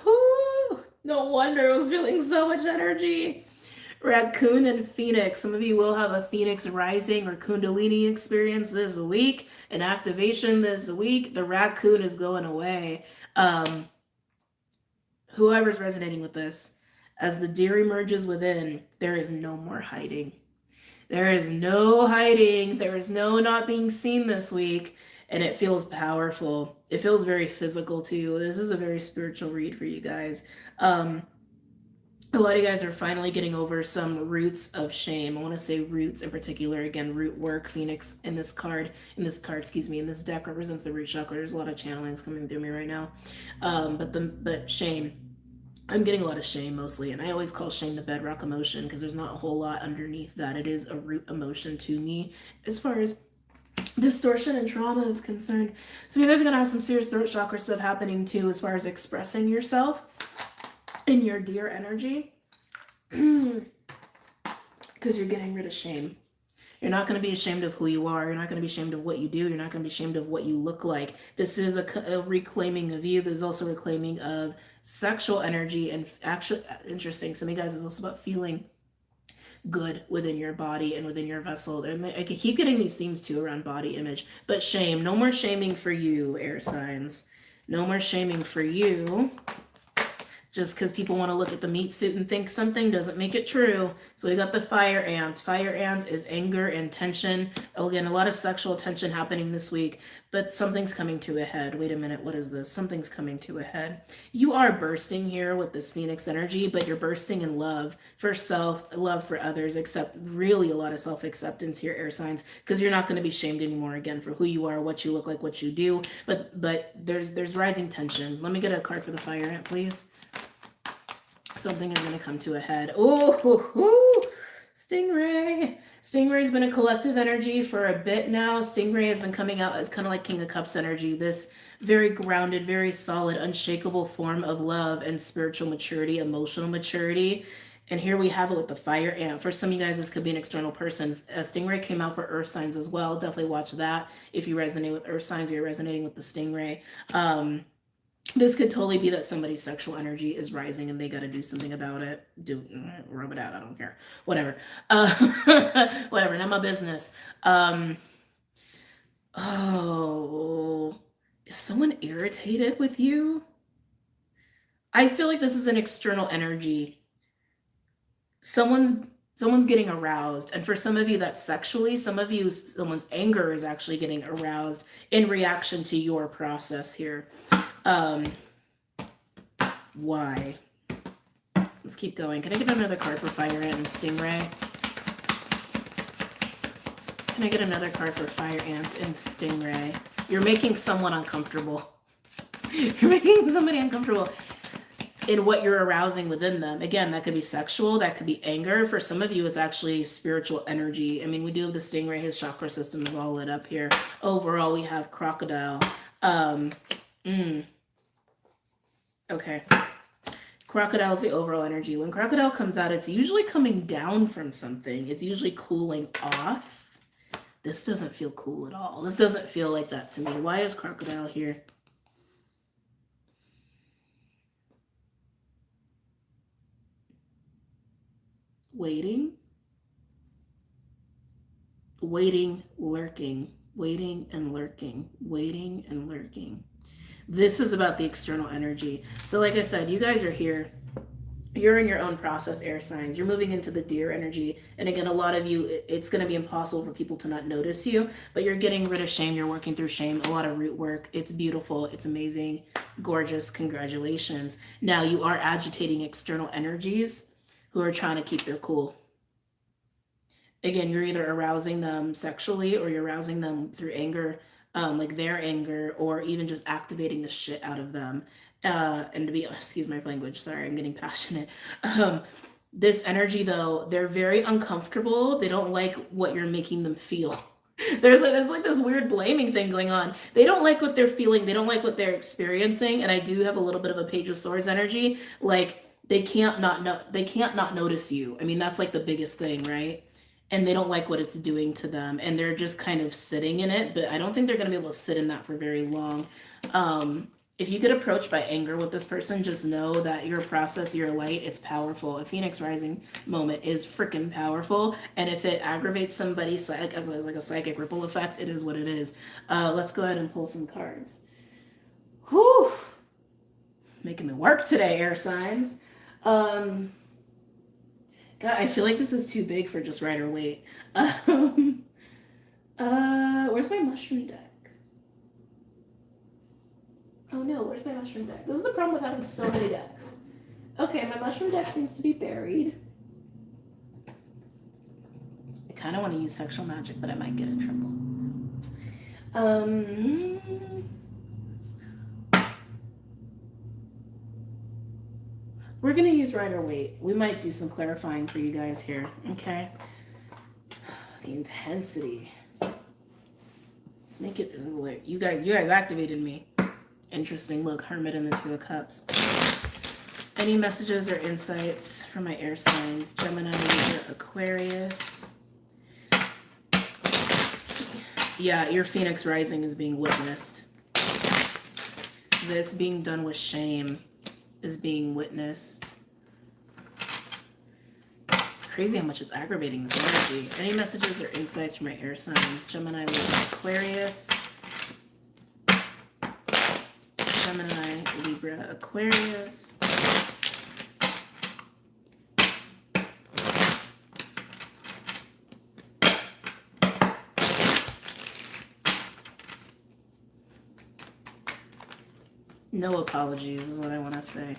Whew. No wonder I was feeling so much energy. Raccoon and Phoenix. Some of you will have a Phoenix rising or Kundalini experience this week. An activation this week. The raccoon is going away. Whoever's resonating with this, as the deer emerges within, there is no more hiding. There is no hiding. There is no not being seen this week. And it feels powerful. It feels very physical too. This is a very spiritual read for you guys. A lot of you guys are finally getting over some roots of shame. I want to say roots in particular. Again, root work. Phoenix in this deck represents the root chakra. There's a lot of channelings coming through me right now. But shame. I'm getting a lot of shame mostly, and I always call shame the bedrock emotion because there's not a whole lot underneath that. It is a root emotion to me as far as distortion and trauma is concerned. So you guys are going to have some serious throat chakra stuff happening too as far as expressing yourself in your deer energy because you're getting rid of shame. You're not going to be ashamed of who you are. You're not going to be ashamed of what you do. You're not going to be ashamed of what you look like. This is a reclaiming of you. There's also reclaiming of sexual energy. And actually, interesting, some of you guys is also about feeling good within your body and within your vessel. And I keep getting these themes too around body image. But shame. No more shaming for you, air signs. No more shaming for you. Just because people want to look at the meat suit and think something doesn't make it true. So we got the fire ant. Fire ant is anger and tension. Again, a lot of sexual tension happening this week, but something's coming to a head. Wait a minute, what is this? Something's coming to a head. You are bursting here with this Phoenix energy, but you're bursting in love for self, love for others, except really a lot of self-acceptance here, air signs, because you're not going to be shamed anymore again for who you are, what you look like, what you do. But there's rising tension. Let me get a card for the fire ant, please. Something is going to come to a head. Oh, Stingray. Stingray's been a collective energy for a bit now. Stingray has been coming out as kind of like King of Cups energy, this very grounded, very solid, unshakable form of love and spiritual maturity, emotional maturity. And here we have it with the fire ant. For some of you guys, this could be an external person. Stingray came out for earth signs as well. Definitely watch that if you resonate with earth signs or you're resonating with the stingray. This could totally be that somebody's sexual energy is rising and they got to do something about it. Rub it out. I don't care. Whatever. Whatever. Not my business. Oh, is someone irritated with you? I feel like this is an external energy. Someone's getting aroused, and for some of you that's sexually. Some of you, someone's anger is actually getting aroused in reaction to your process here. Why? Let's keep going. Can I get another card for Fire Ant and Stingray? Can I get another card for Fire Ant and Stingray? You're making someone uncomfortable. You're making somebody uncomfortable in what you're arousing within them. Again, that could be sexual, that could be anger. For some of you, it's actually spiritual energy. I mean, we do have the Stingray, his chakra system is all lit up here. Overall, we have Crocodile. Okay. Crocodile is the overall energy. When Crocodile comes out, it's usually coming down from something. It's usually cooling off. This doesn't feel cool at all. This doesn't feel like that to me. Why is Crocodile here? Waiting. Waiting, lurking. Waiting and lurking. Waiting and lurking. This is about the external energy. So like I said, you guys are here. You're in your own process, air signs. You're moving into the deer energy. And again, a lot of you, it's going to be impossible for people to not notice you, but you're getting rid of shame. You're working through shame, a lot of root work. It's beautiful. It's amazing. Gorgeous. Congratulations. Now you are agitating external energies who are trying to keep their cool. Again, you're either arousing them sexually or you're arousing them through anger, like their anger, or even just activating the shit out of them. And to be, excuse my language, sorry, I'm getting passionate. This energy though, they're very uncomfortable. They don't like what you're making them feel. There's like this weird blaming thing going on. They don't like what they're feeling. They don't like what they're experiencing. And I do have a little bit of a Page of Swords energy. Like they can't not notice you. I mean, that's like the biggest thing, right? And they don't like what it's doing to them. And they're just kind of sitting in it. But I don't think they're going to be able to sit in that for very long. If you get approached by anger with this person, just know that your process, your light, it's powerful. A Phoenix Rising moment is freaking powerful. And if it aggravates somebody as like a psychic ripple effect, it is what it is. Let's go ahead and pull some cards. Whew. Making me work today, air signs. God, I feel like this is too big for just Rider-Waite. Where's my mushroom deck? Oh no, where's my mushroom deck? This is the problem with having so many decks. Okay, my mushroom deck seems to be buried. I kind of want to use sexual magic, but I might get in trouble. We're going to use Rider-Waite. We might do some clarifying for you guys here, okay? The intensity. Let's make it, you guys activated me. Interesting. Look, Hermit and the Two of Cups. Any messages or insights from my air signs? Gemini, Libra, Aquarius. Yeah, your Phoenix Rising is being witnessed. This being done with shame is being witnessed. It's crazy how much it's aggravating this energy. Any messages or insights from my air signs? Gemini, Libra, Aquarius. Gemini, Libra, Aquarius. No apologies is what I want to say.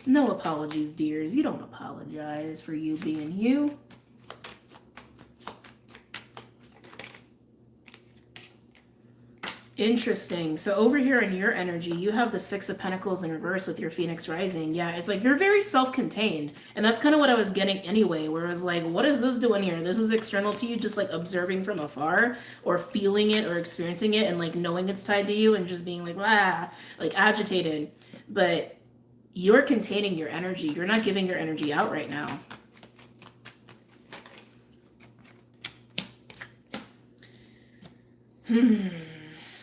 No apologies, dears. You don't apologize for you being you. Interesting. So over here in your energy, you have the Six of Pentacles in reverse with your Phoenix rising. Yeah, it's like you're very self-contained. And that's kind of what I was getting anyway, where it was like, what is this doing here? This is external to you, just like observing from afar or feeling it or experiencing it and like knowing it's tied to you and just being like, ah, like agitated. But you're containing your energy. You're not giving your energy out right now.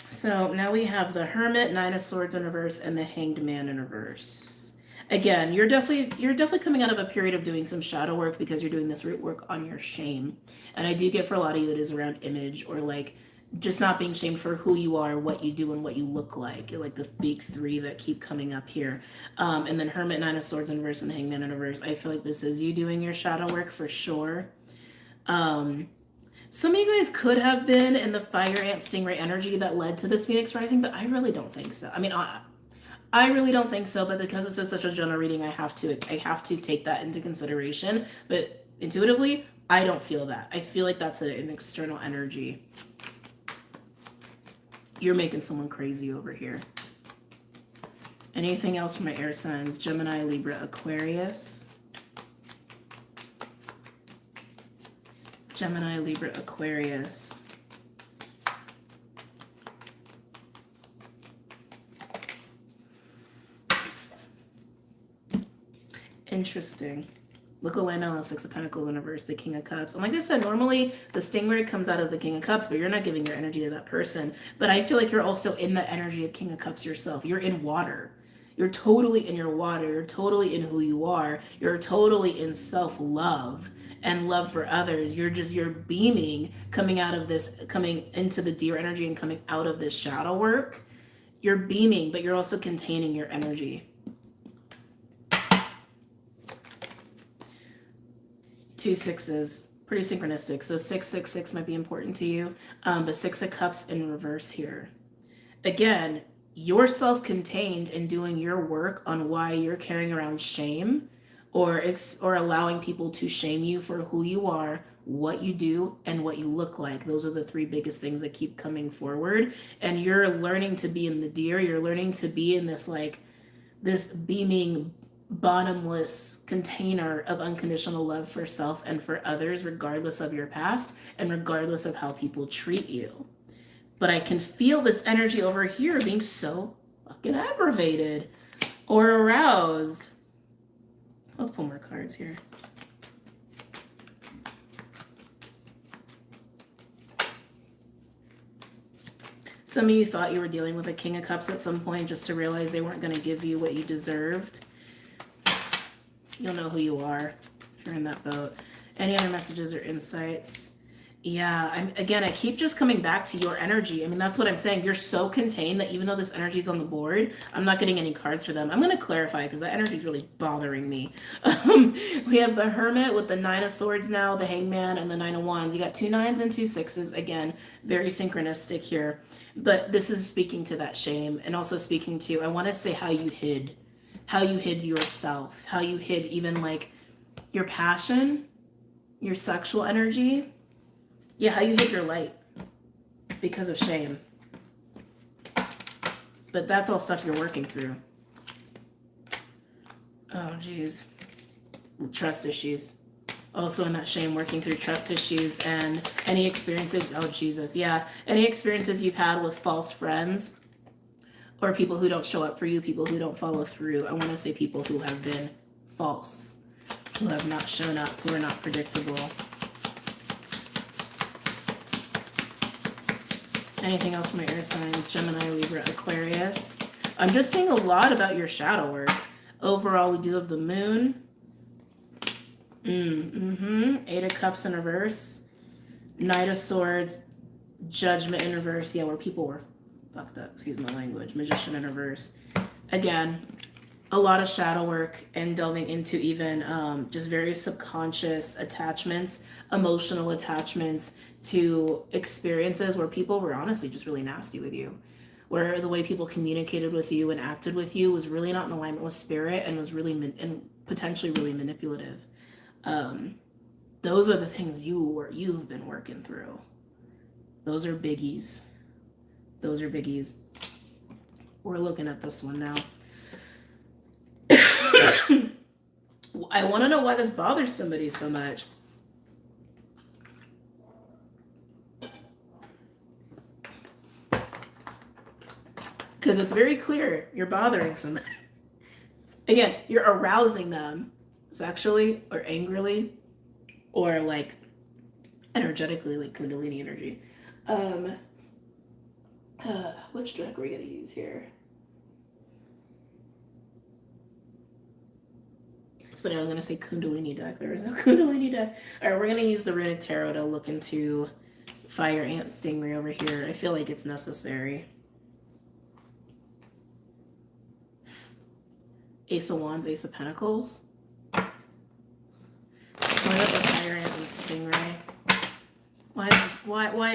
So now we have the Hermit, Nine of Swords in reverse, and the Hanged Man in reverse. Again, you're definitely coming out of a period of doing some shadow work because you're doing this root work on your shame. And I do get for a lot of you it is around image or like just not being shamed for who you are, what you do, and what you look like. You're like the big three that keep coming up here. And then Hermit, Nine of Swords in reverse, and the Hangman in reverse. I feel like this is you doing your shadow work for sure. Some of you guys could have been in the fire ant stingray energy that led to this Phoenix rising, but I really don't think so. I mean, I really don't think so, but because this is such a general reading, I have to take that into consideration. But intuitively, I don't feel that. I feel like that's an external energy. You're making someone crazy over here. Anything else from my air signs? Gemini, Libra, Aquarius. Gemini, Libra, Aquarius. Interesting. Look what landed on the Six of Pentacles in reverse, the King of Cups. And like I said, normally the stingray comes out as the King of Cups, but you're not giving your energy to that person. But I feel like you're also in the energy of King of Cups yourself. You're in water. You're totally in your water. You're totally in who you are. You're totally in self-love and love for others. You're beaming, coming into the deer energy and coming out of this shadow work. You're beaming, but you're also containing your energy. Two sixes, pretty synchronistic. So 666 might be important to you. But Six of Cups in reverse here. Again, you're self-contained in doing your work on why you're carrying around shame or allowing people to shame you for who you are, what you do, and what you look like. Those are the three biggest things that keep coming forward. And you're learning to be in the deer. You're learning to be in this beaming, bottomless container of unconditional love for self and for others, regardless of your past and regardless of how people treat you. But I can feel this energy over here being so fucking aggravated or aroused. Let's pull more cards here. Some of you thought you were dealing with a King of Cups at some point just to realize they weren't going to give you what you deserved. You'll know who you are if you're in that boat. Any other messages or insights? Yeah, I keep just coming back to your energy. I mean, that's what I'm saying. You're so contained that even though this energy is on the board, I'm not getting any cards for them. I'm going to clarify because that energy is really bothering me. We have the Hermit with the Nine of Swords now, the Hangman, and the Nine of Wands. You got two nines and two sixes. Again, very synchronistic here. But this is speaking to that shame and also speaking to, I want to say how you hid yourself, how you hid even like your passion, your sexual energy. Yeah, how you hid your light because of shame. But that's all stuff you're working through. Oh, geez. Trust issues. Also in that shame, working through trust issues and any experiences. Oh, Jesus. Yeah. Any experiences you've had with false friends or people who don't show up for you, people who don't follow through. I want to say people who have been false, who have not shown up, who are not predictable. Anything else from my air signs? Gemini, Libra, Aquarius. I'm just seeing a lot about your shadow work. Overall, we do have the Moon. Eight of Cups in reverse. Knight of Swords. Judgment in reverse. Yeah, where people were fucked up. Excuse my language. Magician in reverse. Again, a lot of shadow work and delving into even just very subconscious attachments, emotional attachments to experiences where people were honestly just really nasty with you, where the way people communicated with you and acted with you was really not in alignment with spirit and was really and potentially really manipulative. Those are the things you've been working through. Those are biggies. Those are biggies. We're looking at this one now. I want to know why this bothers somebody so much. Because it's very clear you're bothering somebody. Again, you're arousing them sexually or angrily or like energetically, like Kundalini energy. Which deck are we going to use here? That's what I was going to say, Kundalini deck. There is no Kundalini deck. All right, we're going to use the Runic Tarot to look into Fire Ant Stingray over here. I feel like it's necessary. Ace of Wands, Ace of Pentacles. So I got the Fire Ant and Stingray. Why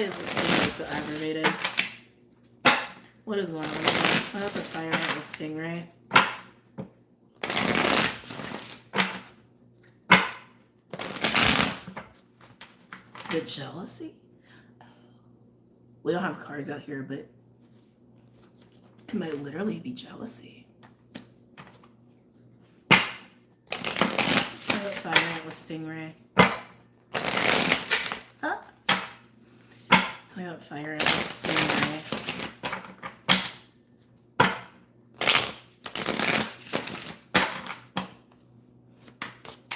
is this Stingray so aggravated? What is going on? I got the Fire Ant and Stingray. Is it jealousy? We don't have cards out here, but it might literally be jealousy. Fire Ant with Stingray. Huh? I got Fire Ant with Stingray.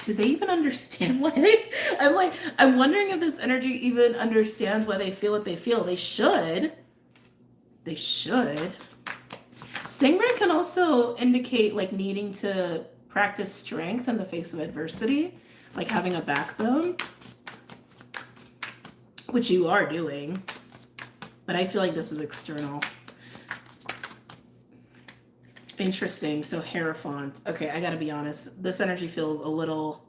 Do they even understand why they... I'm wondering if this energy even understands why they feel what they feel. They should. They should. Stingray can also indicate like needing to practice strength in the face of adversity, like having a backbone, which you are doing. But I feel like this is external. Interesting. So Hierophant. Okay, I gotta be honest. This energy feels a little...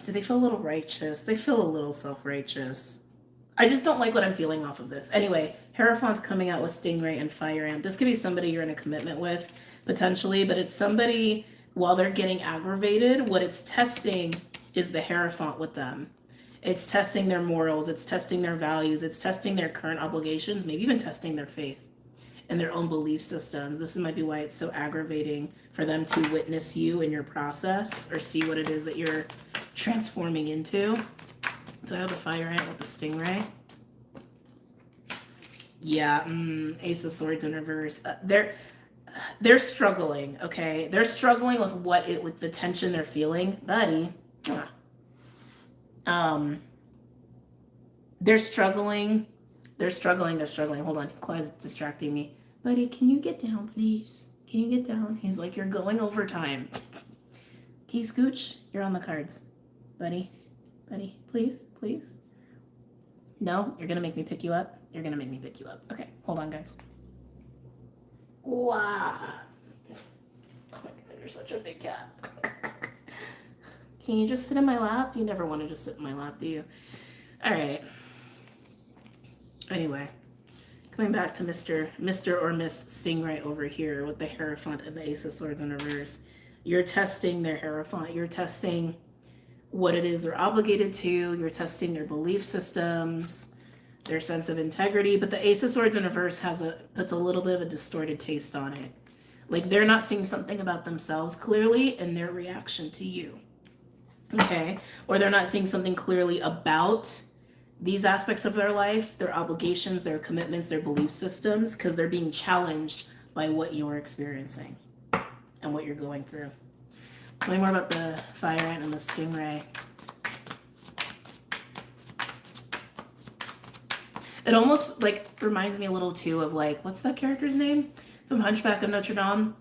Do they feel a little righteous? They feel a little self-righteous. I just don't like what I'm feeling off of this. Anyway, Hierophant's coming out with Stingray and Fire Ant. This could be somebody you're in a commitment with, potentially, but it's somebody, while they're getting aggravated, what it's testing is the Hierophant with them. It's testing their morals. It's testing their values. It's testing their current obligations, maybe even testing their faith and their own belief systems. This might be why it's so aggravating for them to witness you in your process or see what it is that you're transforming into. So I have the Fire Ant with the Stingray. Yeah, Ace of Swords in reverse. They're struggling, okay? They're struggling with with the tension they're feeling. Buddy. They're struggling. Hold on, Clyde's distracting me. Buddy, can you get down, please? Can you get down? He's like, you're going overtime. Can you scooch? You're on the cards. Buddy, please. No, you're gonna make me pick you up? You're gonna make me pick you up. Okay, hold on, guys. Wow. Oh my god, you're such a big cat. Can you just sit in my lap? You never want to just sit in my lap, do you? All right. Anyway, coming back to Mr. or Miss Stingray over here with the Hierophant and the Ace of Swords in reverse. You're testing their Hierophant. You're testing what it is they're obligated to. You're testing their belief systems, their sense of integrity. But the Ace of Swords in reverse puts a little bit of a distorted taste on it. Like they're not seeing something about themselves clearly in their reaction to you. Okay? Or they're not seeing something clearly about these aspects of their life, their obligations, their commitments, their belief systems, because they're being challenged by what you're experiencing and what you're going through. Tell me more about the Fire Ant and the Stingray. It almost like reminds me a little too of like, what's that character's name from Hunchback of Notre Dame?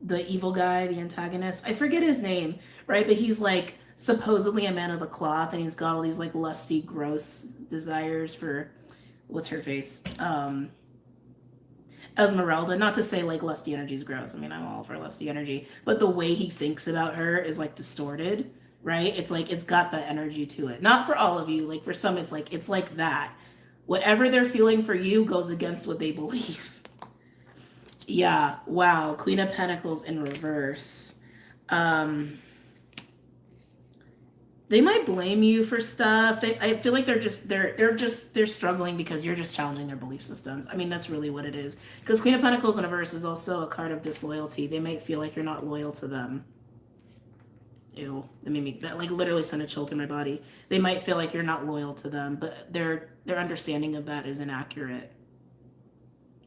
The evil guy, the antagonist. I forget his name, right? But he's like supposedly a man of the cloth, and he's got all these like lusty, gross desires for what's her face? Esmeralda. Not to say like lusty energy is gross. I mean, I'm all for lusty energy, but the way he thinks about her is like distorted, right? It's like it's got that energy to it. Not for all of you. Like for some, it's like that. Whatever they're feeling for you goes against what they believe. Yeah. Wow. Queen of Pentacles in reverse. They They might blame you for stuff. I feel like they're struggling because you're just challenging their belief systems. I mean, that's really what it is. Because Queen of Pentacles in a verse is also a card of disloyalty. They might feel like you're not loyal to them. Ew, that made me, that like literally sent a chill through my body. They might feel like you're not loyal to them, but their understanding of that is inaccurate.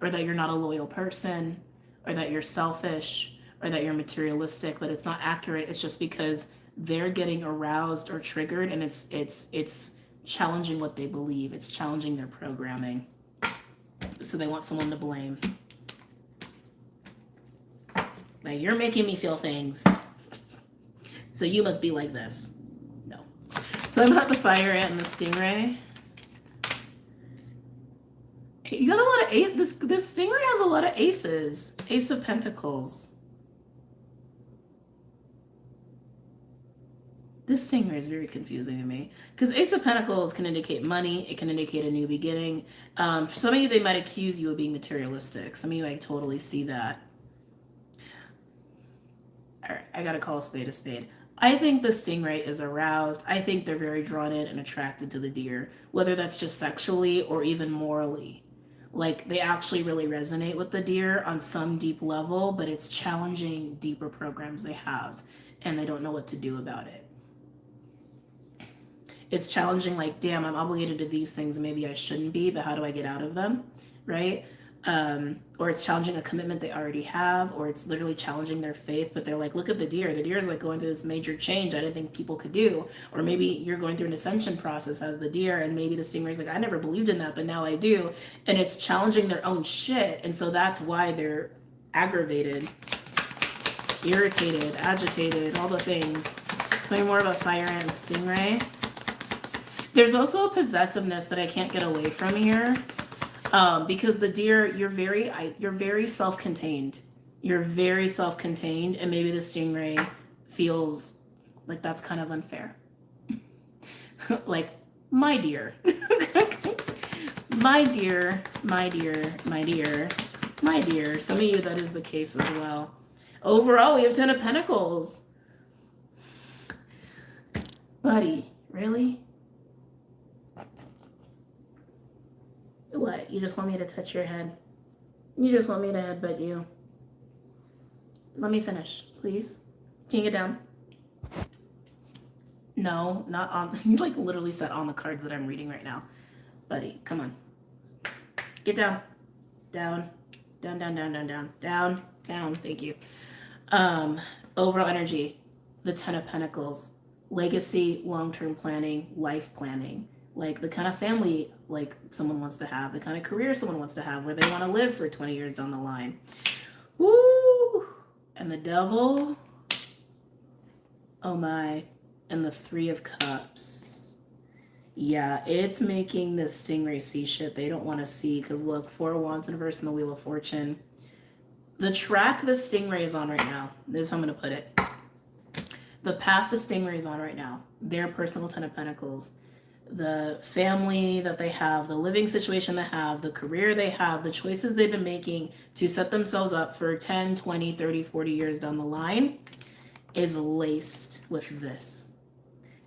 Or that you're not a loyal person, or that you're selfish, or that you're materialistic, but it's not accurate. It's just because they're getting aroused or triggered, and it's challenging what they believe. It's challenging their programming. So they want someone to blame. Like, you're making me feel things, so you must be like this. No. So I'm at the fire ant and the stingray. You got a lot of ace. This stingray has a lot of aces. Ace of Pentacles. This stingray is very confusing to me because Ace of Pentacles can indicate money. It can indicate a new beginning. For some of you, they might accuse you of being materialistic. Some of you, I totally see that. All right, I gotta call a spade a spade. I think the stingray is aroused. I think they're very drawn in and attracted to the deer, whether that's just sexually or even morally. Like, they actually really resonate with the deer on some deep level, but it's challenging deeper programs they have, and they don't know what to do about it. It's challenging, like, damn, I'm obligated to these things, and maybe I shouldn't be, but how do I get out of them, right? Or it's challenging a commitment they already have, or it's literally challenging their faith, but they're like, look at the deer. The deer is like going through this major change I didn't think people could do. Or maybe you're going through an ascension process as the deer, and maybe the stingray's like, I never believed in that, but now I do. And it's challenging their own shit. And so that's why they're aggravated, irritated, agitated, all the things. Tell me more about fire ant and stingray. There's also a possessiveness that I can't get away from here. Because the deer, you're very self-contained. You're very self-contained, and maybe the stingray feels like that's kind of unfair. Like, my dear. My dear, my dear, my dear, my dear. Some of you, that is the case as well. Overall, we have 10 of Pentacles. Buddy, really? What? You just want me to touch your head? You just want me to headbutt you? Let me finish, please. Can you get down? No, not on. You like literally said on the cards that I'm reading right now. Buddy, come on. Get down. Down. Down, down, down, down, down. Down, down. Thank you. Overall energy. The 10 of Pentacles. Legacy, long-term planning, life planning. Like the kind of family like someone wants to have, the kind of career someone wants to have, where they want to live for 20 years down the line. Woo! And the Devil. Oh my. And the 3 of Cups. Yeah, it's making this stingray see shit they don't want to see. Because look, 4 of Wands in reverse and the Wheel of Fortune. The track the stingray is on right now, this is how I'm going to put it. The path the stingray is on right now, their personal 10 of Pentacles, the family that they have, the living situation they have, the career they have, the choices they've been making to set themselves up for 10, 20, 30, 40 years down the line is laced with this.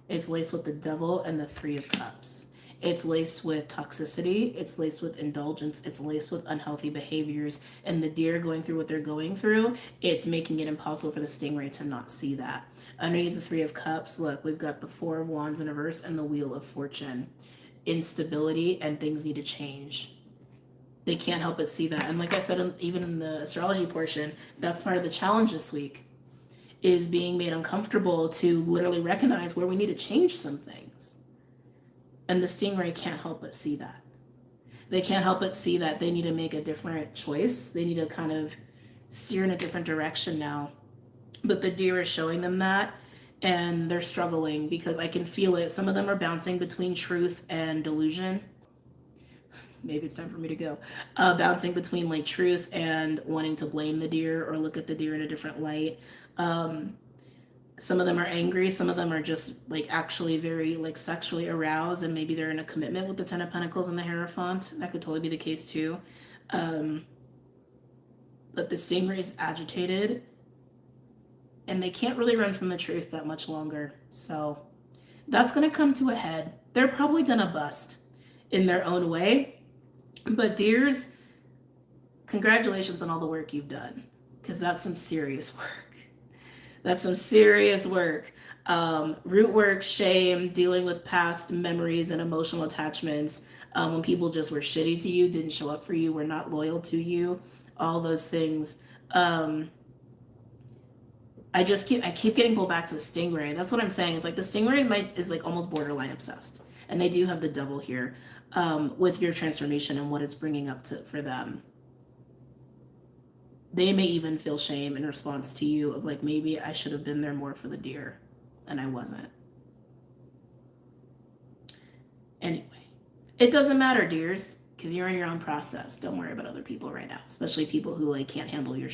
It's laced with the Devil and the 3 of Cups. It's laced with toxicity. It's laced with indulgence. It's laced with unhealthy behaviors. And the deer going through what they're going through, it's making it impossible for the stingray to not see that. Underneath the 3 of Cups, look, we've got the 4 of Wands in reverse and the Wheel of Fortune. Instability, and things need to change. They can't help but see that. And like I said, even in the astrology portion, that's part of the challenge this week, is being made uncomfortable to literally recognize where we need to change some things. And the stingray can't help but see that. They can't help but see that they need to make a different choice. They need to kind of steer in a different direction now. But the deer is showing them that, and they're struggling because I can feel it. Some of them are bouncing between truth and delusion. Maybe it's time for me to go. Bouncing between like truth and wanting to blame the deer or look at the deer in a different light. Some of them are angry. Some of them are just like actually very like sexually aroused, and maybe they're in a commitment with the 10 of Pentacles and the Hierophant. That could totally be the case too. But the stingray is agitated, and they can't really run from the truth that much longer. So That's going to come to a head. They're probably going to bust in their own way. But dears, congratulations on all the work you've done, because that's some serious work. That's some serious work. Root work, shame, dealing with past memories and emotional attachments, when people just were shitty to you, didn't show up for you, were not loyal to you, all those things. I keep getting pulled back to the stingray. That's what I'm saying. It's like the stingray is like almost borderline obsessed, and they do have the devil here, with your transformation and what it's bringing up for them. They may even feel shame in response to you of like, maybe I should have been there more for the deer, and I wasn't. Anyway, it doesn't matter, dears, because you're in your own process. Don't worry about other people right now, especially people who like can't handle their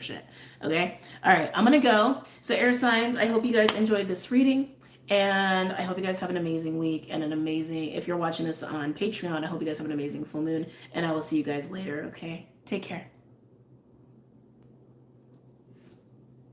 shit. Okay. All right. I'm gonna go. So air signs, I hope you guys enjoyed this reading, and I hope you guys have an amazing week and if you're watching this on Patreon, I hope you guys have an amazing full moon, and I will see you guys later. Okay. Take care.